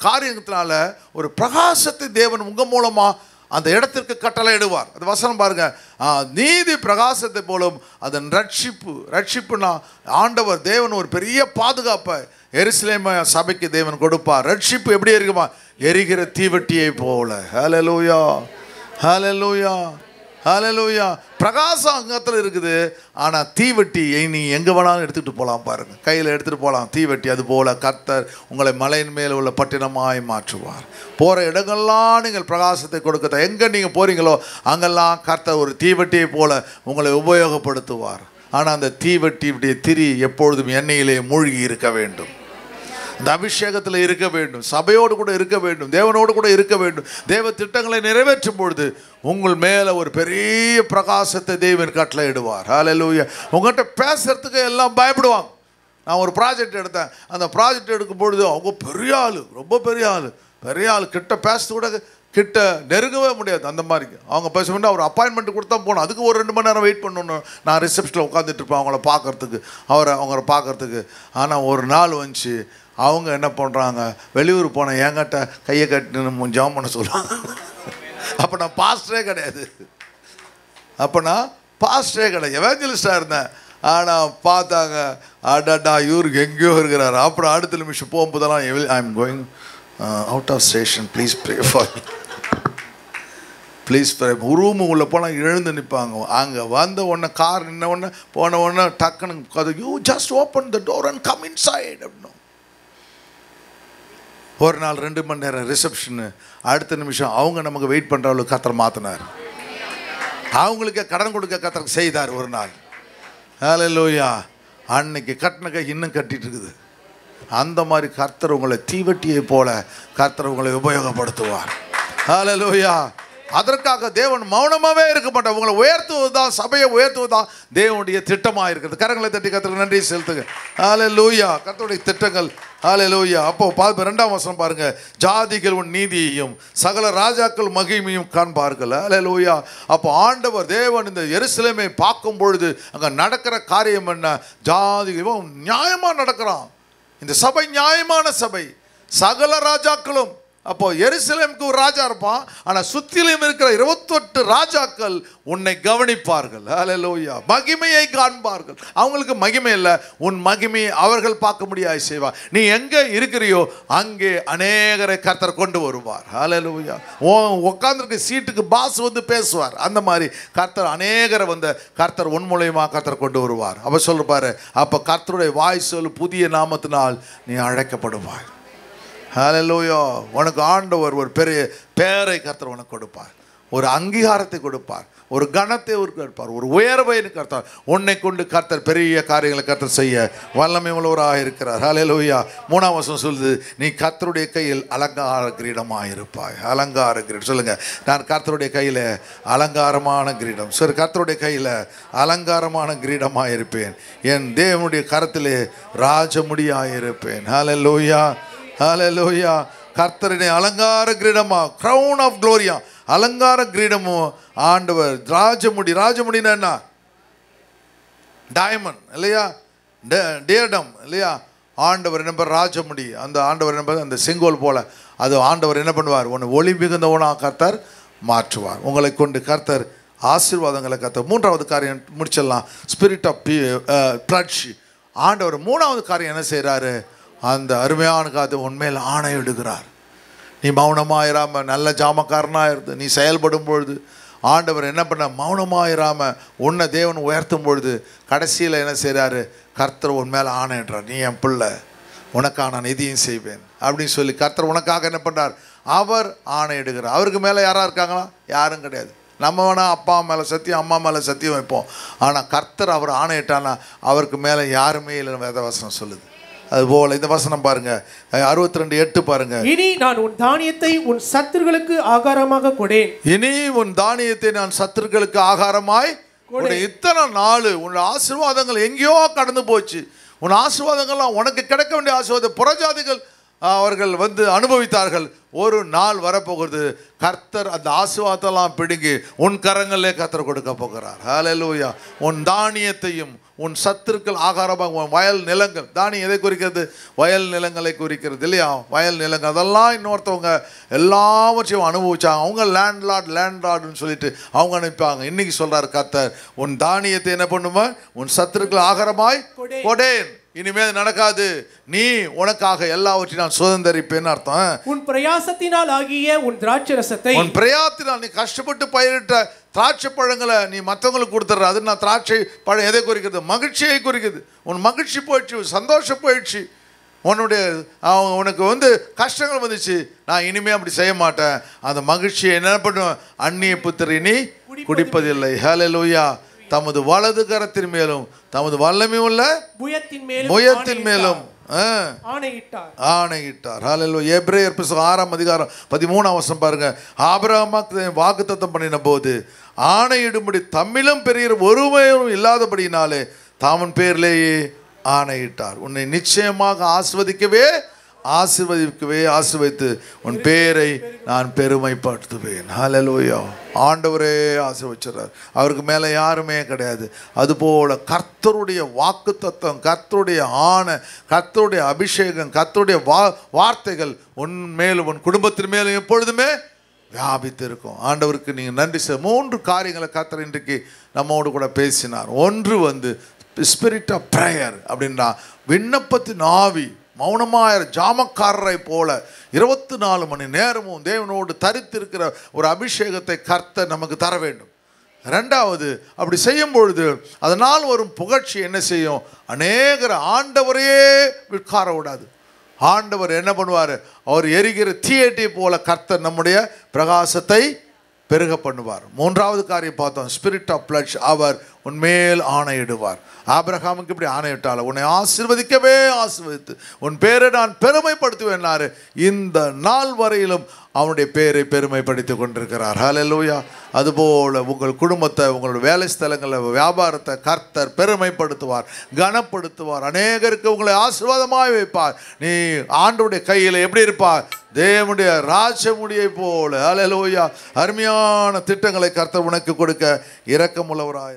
காரியத்தினால ஒரு பிரகாசத்தை தேவன் உங்கள் மூலமாக அந்த இடத்திற்கு கட்டளையிடுவார். அது வசனம் பாருங்க. நீதி பிரகாசத்தை போலும் அதன் ரட்சிப்புனா ஆண்டவர் தேவன் ஒரு பெரிய பாதுகாப்பை எருசலேம் சபைக்கு தேவன் கொடுப்பார். ரட்சிப்பு எப்படி இருக்குமா? எரிகிற தீவட்டியை போல. ஹல்லேலூயா, ஹல்லேலூயா, ஹல்லேலூயா. பிரகாசம் அங்கத்தில் இருக்குது, ஆனால் தீவட்டி நீ எங்கே வேணாலும் எடுத்துகிட்டு போகலாம் பாருங்க, கையில் எடுத்துகிட்டு போகலாம் தீவட்டி. அதுபோல் கர்த்தர் உங்களை மலையின் மேலே உள்ள பட்டினமாய் மாற்றுவார். போகிற இடங்கள்லாம் நீங்கள் பிரகாசத்தை கொடுக்க, எங்கே நீங்கள் போகிறீங்களோ அங்கெல்லாம் கர்த்தர் ஒரு தீவட்டியை போல உங்களை உபயோகப்படுத்துவார். ஆனால் அந்த தீவட்டியுடைய திரி எப்பொழுதும் எண்ணெயிலே மூழ்கி இருக்க வேண்டும், இந்த அபிஷேகத்தில் இருக்க வேண்டும், சபையோடு கூட இருக்க வேண்டும், தேவனோடு கூட இருக்க வேண்டும். தேவ திட்டங்களை நிறைவேற்றும் பொழுது உங்கள் மேலே ஒரு பெரிய பிரகாசத்தை தேவன் கட்டளையிடுவார். ஹல்லேலூயா. உங்கள்கிட்ட பேசுறதுக்கு எல்லாம் பயப்படுவாங்க. நான் ஒரு ப்ராஜெக்ட் எடுத்தேன். அந்த ப்ராஜெக்ட் எடுக்கும் பொழுது அவங்க பெரிய ஆள், ரொம்ப பெரிய ஆள், கிட்ட பேசுறது கூட கிட்ட நெருங்கவே முடியாது. அந்த மாதிரி அவங்க பேச ஒரு அப்பாயின்மெண்ட் கொடுத்தா போகணும். அதுக்கு ஒரு 2 மணி நேரம் வெயிட் பண்ணணும். நான் ரிசப்ஷனில் உட்காந்துட்டு இருப்பேன் அவங்கள பார்க்கறதுக்கு. ஆனால் ஒரு நாள் வந்துச்சு, அவங்க என்ன பண்ணுறாங்க, வெளியூர் போன என்கிட்ட கையை கட்டின்னு ஜாம் பண்ண சொல்லுவாங்க. அப்போ நான் பாஸ்டரே கிடையாது, எவாஞ்சலிஸ்டாக இருந்தேன். ஆனால் பார்த்தாங்க, அடாடா இவருக்கு எங்கேயோ இருக்கிறாரு. அப்புறம் அடுத்த நிமிஷம் போகும்போதெல்லாம் I am going out of station, please pray for me, please pray. Room உள்ளே போனால் எழுந்து நிற்பாங்க. அங்கே வந்த உடனே கார் நின்ன உடனே போன உடனே டக்குன்னு you just open the door and come inside அப்படின்னு. ஒரு நாள் 2 மணி நேரம் ரிசப்ஷனு. அடுத்த நிமிஷம் அவங்க நமக்கு வெயிட் பண்ணுறவங்களுக்கு கர்த்தர் மாற்றினார். அவங்களுக்கு கடன் கொடுக்க கர்த்தர் செய்தார் ஒரு நாள். ஹல்லேலூயா. அன்னைக்கு கட்டின கை இன்னும் கட்டிட்டு இருக்குது. அந்த மாதிரி கர்த்தர் உங்களை தீவட்டியை போல கர்த்தர் உங்களை உபயோகப்படுத்துவார். ஹல்லேலூயா. அதற்காக தேவன் மௌனமாகவே இருக்க மாட்டார். உங்களை உயர்த்துவது தான், சபையை உயர்த்துவது தான் தேவனுடைய திட்டமாக இருக்கிறது. கரங்களை தட்டி கர்த்தருக்கு நன்றி செலுத்துங்க. ஹல்லேலூயா. கர்த்தருடைய திட்டங்கள். ஹல்லேலூயா. அப்போ 2ஆம் வசனம் பாருங்க. ஜாதிகள் உன் நீதியையும் சகல ராஜாக்கள் மகிமையும் காண்பார்கள். ஹல்லேலூயா. அப்போ ஆண்டவர் தேவன் இந்த எருசலேமை பார்க்கும் பொழுது அங்கே நடக்கிற காரியம் என்ன? ஜாதிகளும் நியாயமாக நடக்கிறான். இந்த சபை நியாயமான சபை. சகல ராஜாக்களும், அப்போ எருசலேமுக்கு ஒரு ராஜா இருப்பான், ஆனால் சுற்றிலும் இருக்கிற 28 ராஜாக்கள் உன்னை கவனிப்பார்கள். ஹல்லேலூயா. மகிமையை காண்பார்கள். அவங்களுக்கு மகிமை இல்லை, உன் மகிமையை அவர்கள் பார்க்க முடியாது செய்வார். நீ எங்கே இருக்கிறியோ அங்கே அநேகரை கர்த்தர் கொண்டு வருவார். ஹல்லேலூயா. உட்காந்துருக்க சீட்டுக்கு பாஸ் வந்து பேசுவார். அந்த மாதிரி கர்த்தர் அநேகரை கர்த்தர் உன் மூலயமா கர்த்தர் கொண்டு வருவார். அப்போ சொல்லுப்பாரு, அப்போ கர்த்தருடைய வாய் சொல்லு புதிய நாமத்தினால் நீ அழைக்கப்படுவாய். ஹல்லேலூயா. உனக்கு ஆண்டவர் ஒரு பெரிய பேரை கர்த்தர் உனக்கு கொடுப்பார். ஒரு அங்கீகாரத்தை கொடுப்பார், ஒரு கனத்தை கொடுப்பார், ஒரு உயர்வை கர்த்தர். உன்னை கொண்டு கர்த்தர் பெரிய காரியங்களை கர்த்தர் செய்ய வல்லமை உள்ளவராக இருக்கிறார். ஹல்லேலூயா. 3ஆம் வசனம் சொல்லுது, நீ கர்த்தருடைய கையில் அலங்கார கிரீடமாக இருப்பாய். அலங்கார கிரீடம் சொல்லுங்க. நான் கர்த்தருடைய கையில் அலங்காரமான கிரீடம். சரி, கர்த்தருடைய கையில் அலங்காரமான கிரீடமாக இருப்பேன். என் தேவனுடைய கரத்திலே ராஜமுடியாக இருப்பேன். ஹல்லேலூயா, ஹல்லேலூயா. கர்த்தருடைய அலங்கார கிரீடமா, கிரவுன் ஆஃப் க்ளோரியா, அலங்கார கிரீடமும் ஆண்டவர். ராஜமுடி, ராஜமுடினா என்ன? டைமண்ட் இல்லையா, டேடம் இல்லையா. ஆண்டவர் என்ன ராஜமுடி, அந்த ஆண்டவர் என்ன அந்த செங்கோல் போல, அது ஆண்டவர் என்ன பண்ணுவார்? ஒன்று ஒளி மிகுந்தவனாக கர்த்தர் மாற்றுவார். உங்களை கொண்டு கர்த்தர் ஆசீர்வாதங்களை கர்த்தர். 3வது காரியம் முடிச்சிடலாம், ஸ்பிரிட் ஆஃப் ப்ளட்ஜ். ஆண்டவர் 3வது காரியம் என்ன செய்கிறாரு? அந்த அருமையான காத்து உண்மையில் ஆணையிடுகிறார். நீ மௌனமாயிராமல் நல்ல ஜாமக்காரனாக இருந்து நீ செயல்படும் பொழுது ஆண்டவர் என்ன பண்ண? மௌனமாயிராமல் உன்னை தேவன் உயர்த்தும் பொழுது கடைசியில் என்ன செய்கிறாரு? கர்த்தர் உன் மேலே ஆணையிடுறார். நீ என் பிள்ளை, உனக்காக நான் எதையும் செய்வேன் அப்படின்னு சொல்லி கர்த்தர் உனக்காக என்ன பண்ணுறார்? அவர் ஆணையிடுகிறார். அவருக்கு மேலே யாராக இருக்காங்களா? யாரும் கிடையாது. நம்ம வேணால் அப்பா மேலே சத்தியம், அம்மா மேலே சத்தியம் வைப்போம். ஆனால் கர்த்தர் அவர் ஆணையிட்டானா அவருக்கு மேலே யாருமே இல்லைன்னு வேதவசனம் சொல்லுது. அதுபோல இந்த வசனம் பாருங்க, 62:8 பாருங்க. இனி நான் உன் தானியத்தை உன் சத்துருக்களுக்கு ஆகாரமாக கொடேன். இனி உன் தானியத்தை நான் சத்துருக்களுக்கு ஆகாரமாய் கொடேன். இத்தனை நாள் உன் ஆசீர்வாதங்கள் எங்கேயோ கடந்து போச்சு. உன் ஆசீர்வாதங்கள்லாம் உனக்கு கிடைக்க வேண்டிய ஆசீர்வாதம் புறஜாதிகள் அவர்கள் வந்து அனுபவித்தார்கள். ஒரு நாள் வரப்போகிறது, கர்த்தர் அந்த ஆசீர்வாதத்தெல்லாம் பிடுங்கி உன் கரங்களிலே கர்த்தர் கொடுக்க போகிறார். ஹல்லேலூயா. உன் தானியத்தையும் உன் சத்துருக்கள் ஆகாரமாக, உன் வயல் நிலங்கள். தானியம் எதை குறிக்கிறது? வயல் நிலங்களை குறிக்கிறது இல்லையா. வயல் நிலங்கள் அதெல்லாம் இன்னொருத்தவங்க எல்லாவற்றையும் அனுபவிச்சாங்க. அவங்க லேண்ட்லார்டுன்னு சொல்லிட்டு அவங்க அனுப்பிப்பாங்க. இன்னைக்கு சொல்றாரு கர்த்தர், உன் தானியத்தை என்ன பண்ணுமா? உன் சத்துருக்கள் ஆகாரமாய் கொடேன். இனிமேல் நடக்காது. நீ உனக்காக எல்லாவற்றையும் நான் சுதந்தரிப்பேன்னு அர்த்தம். உன் பிரயாசத்தினால் ஆகிய உன் திராட்சை ரசத்தை, உன் பிரயாசத்தினால் நீ கஷ்டப்பட்டு பயிரிட்ட திராட்சை பழங்களை நீ மற்றவங்களுக்கு கொடுத்துட்ற. அது நான் திராட்சை பழம் எதை குறிக்கிறது? மகிழ்ச்சியை குறிக்குது. உன் மகிழ்ச்சி போயிடுச்சு, சந்தோஷம் போயிடுச்சு, உன்னுடைய உனக்கு வந்து கஷ்டங்கள் வந்துச்சு. நான் இனிமே அப்படி செய்ய மாட்டேன். அந்த மகிழ்ச்சியை என்ன பண்ணுவேன்? அந்நிய புத்திரி நீ குடிப்பதில்லை. ஹல்லேலூயா. தமது வலது கரத்தின் மேலும் தமது வல்லமை உள்ள புயத்தின் மேலும் ஆணையிட்டார். ஹல்லேலூயா. எபிரேயர் 6ஆம் அதிகாரம் 13ஆம் வசனம் பாருங்க. ஆபிரகாமுக்கு வாக்குத்தத்தம் பண்ணின போது ஆணையிடும்படி தம்மிலும் பெரிய ஒருமையும் இல்லாதபடினாலே தாமன் பேரிலேயே ஆணையிட்டார். உன்னை நிச்சயமாக ஆசீர்வதித்து உன் பேரை நான் பெருமைப்படுத்துவேன். ஹல்லேலூயா. ஆண்டவரே ஆசீர்வதிச்சார். அவருக்கு மேலே யாருமே கிடையாது. அதுபோல கர்த்தருடைய வாக்குத்தத்தம், கர்த்தருடைய ஆணை, கர்த்தருடைய அபிஷேகம், கர்த்தருடைய வார்த்தைகள் உன் மேலும் உன் குடும்பத்தின் மேலும் எப்பொழுதுமே வியாபித்து இருக்கும். ஆண்டவருக்கு நீங்கள் நன்றி சார். 3 காரியங்களை கர்த்தர் இன்றைக்கு நம்மோடு கூட பேசினார். ஒன்று வந்து ஸ்பிரிட் ஆஃப் ப்ரேயர் அப்படின்னா விண்ணப்பத்தின் ஆவி. மௌனமாயிர ஜாமக்காரரை போல 24 மணி நேரமும் தேவனோடு தரித்திருக்கிற ஒரு அபிஷேகத்தை கர்த்தர் நமக்கு தர வேண்டும். 2வது, அப்படி செய்யும் பொழுது அதனால் வரும் புகழ்ச்சி என்ன செய்யும்? அநேகர் ஆண்டவரையே விற்கார விடாது. ஆண்டவர் என்ன பண்ணுவார்? அவர் எரிகிற தீயட்டி போல கர்த்தர் நம்முடைய பிரகாசத்தை பெருக பண்ணுவார். 3வது காரியம் பார்த்தோம், ஸ்பிரிட் ஆஃப் ப்ளட்ஜ். அவர் உன்மேல் ஆணையிடுவார். ஆபிரகாமுக்கு இப்படி ஆணையிட்டால உன்னை ஆசீர்வதித்து உன் பேரை நான் பெருமைப்படுத்துவேன்னாரு. இந்த நாள் வரையிலும் அவனுடைய பேரை பெருமைப்படுத்திக் கொண்டிருக்கிறார். ஹல்லேலூயா. அதுபோல் உங்கள் குடும்பத்தை, உங்களோட வேலை ஸ்தலங்களில், வியாபாரத்தை கர்த்தர் பெருமைப்படுத்துவார், கனப்படுத்துவார். அநேகருக்கு உங்களை ஆசீர்வாதமாய் வைப்பார். நீ ஆண்டவருடைய கையில் எப்படி இருப்பார்? தேவனுடைய ராஜமுடியை போல. ஹல்லேலூயா. அருமையான திட்டங்களை கர்த்தர் உனக்கு கொடுக்க இரக்கமுள்ளவராய்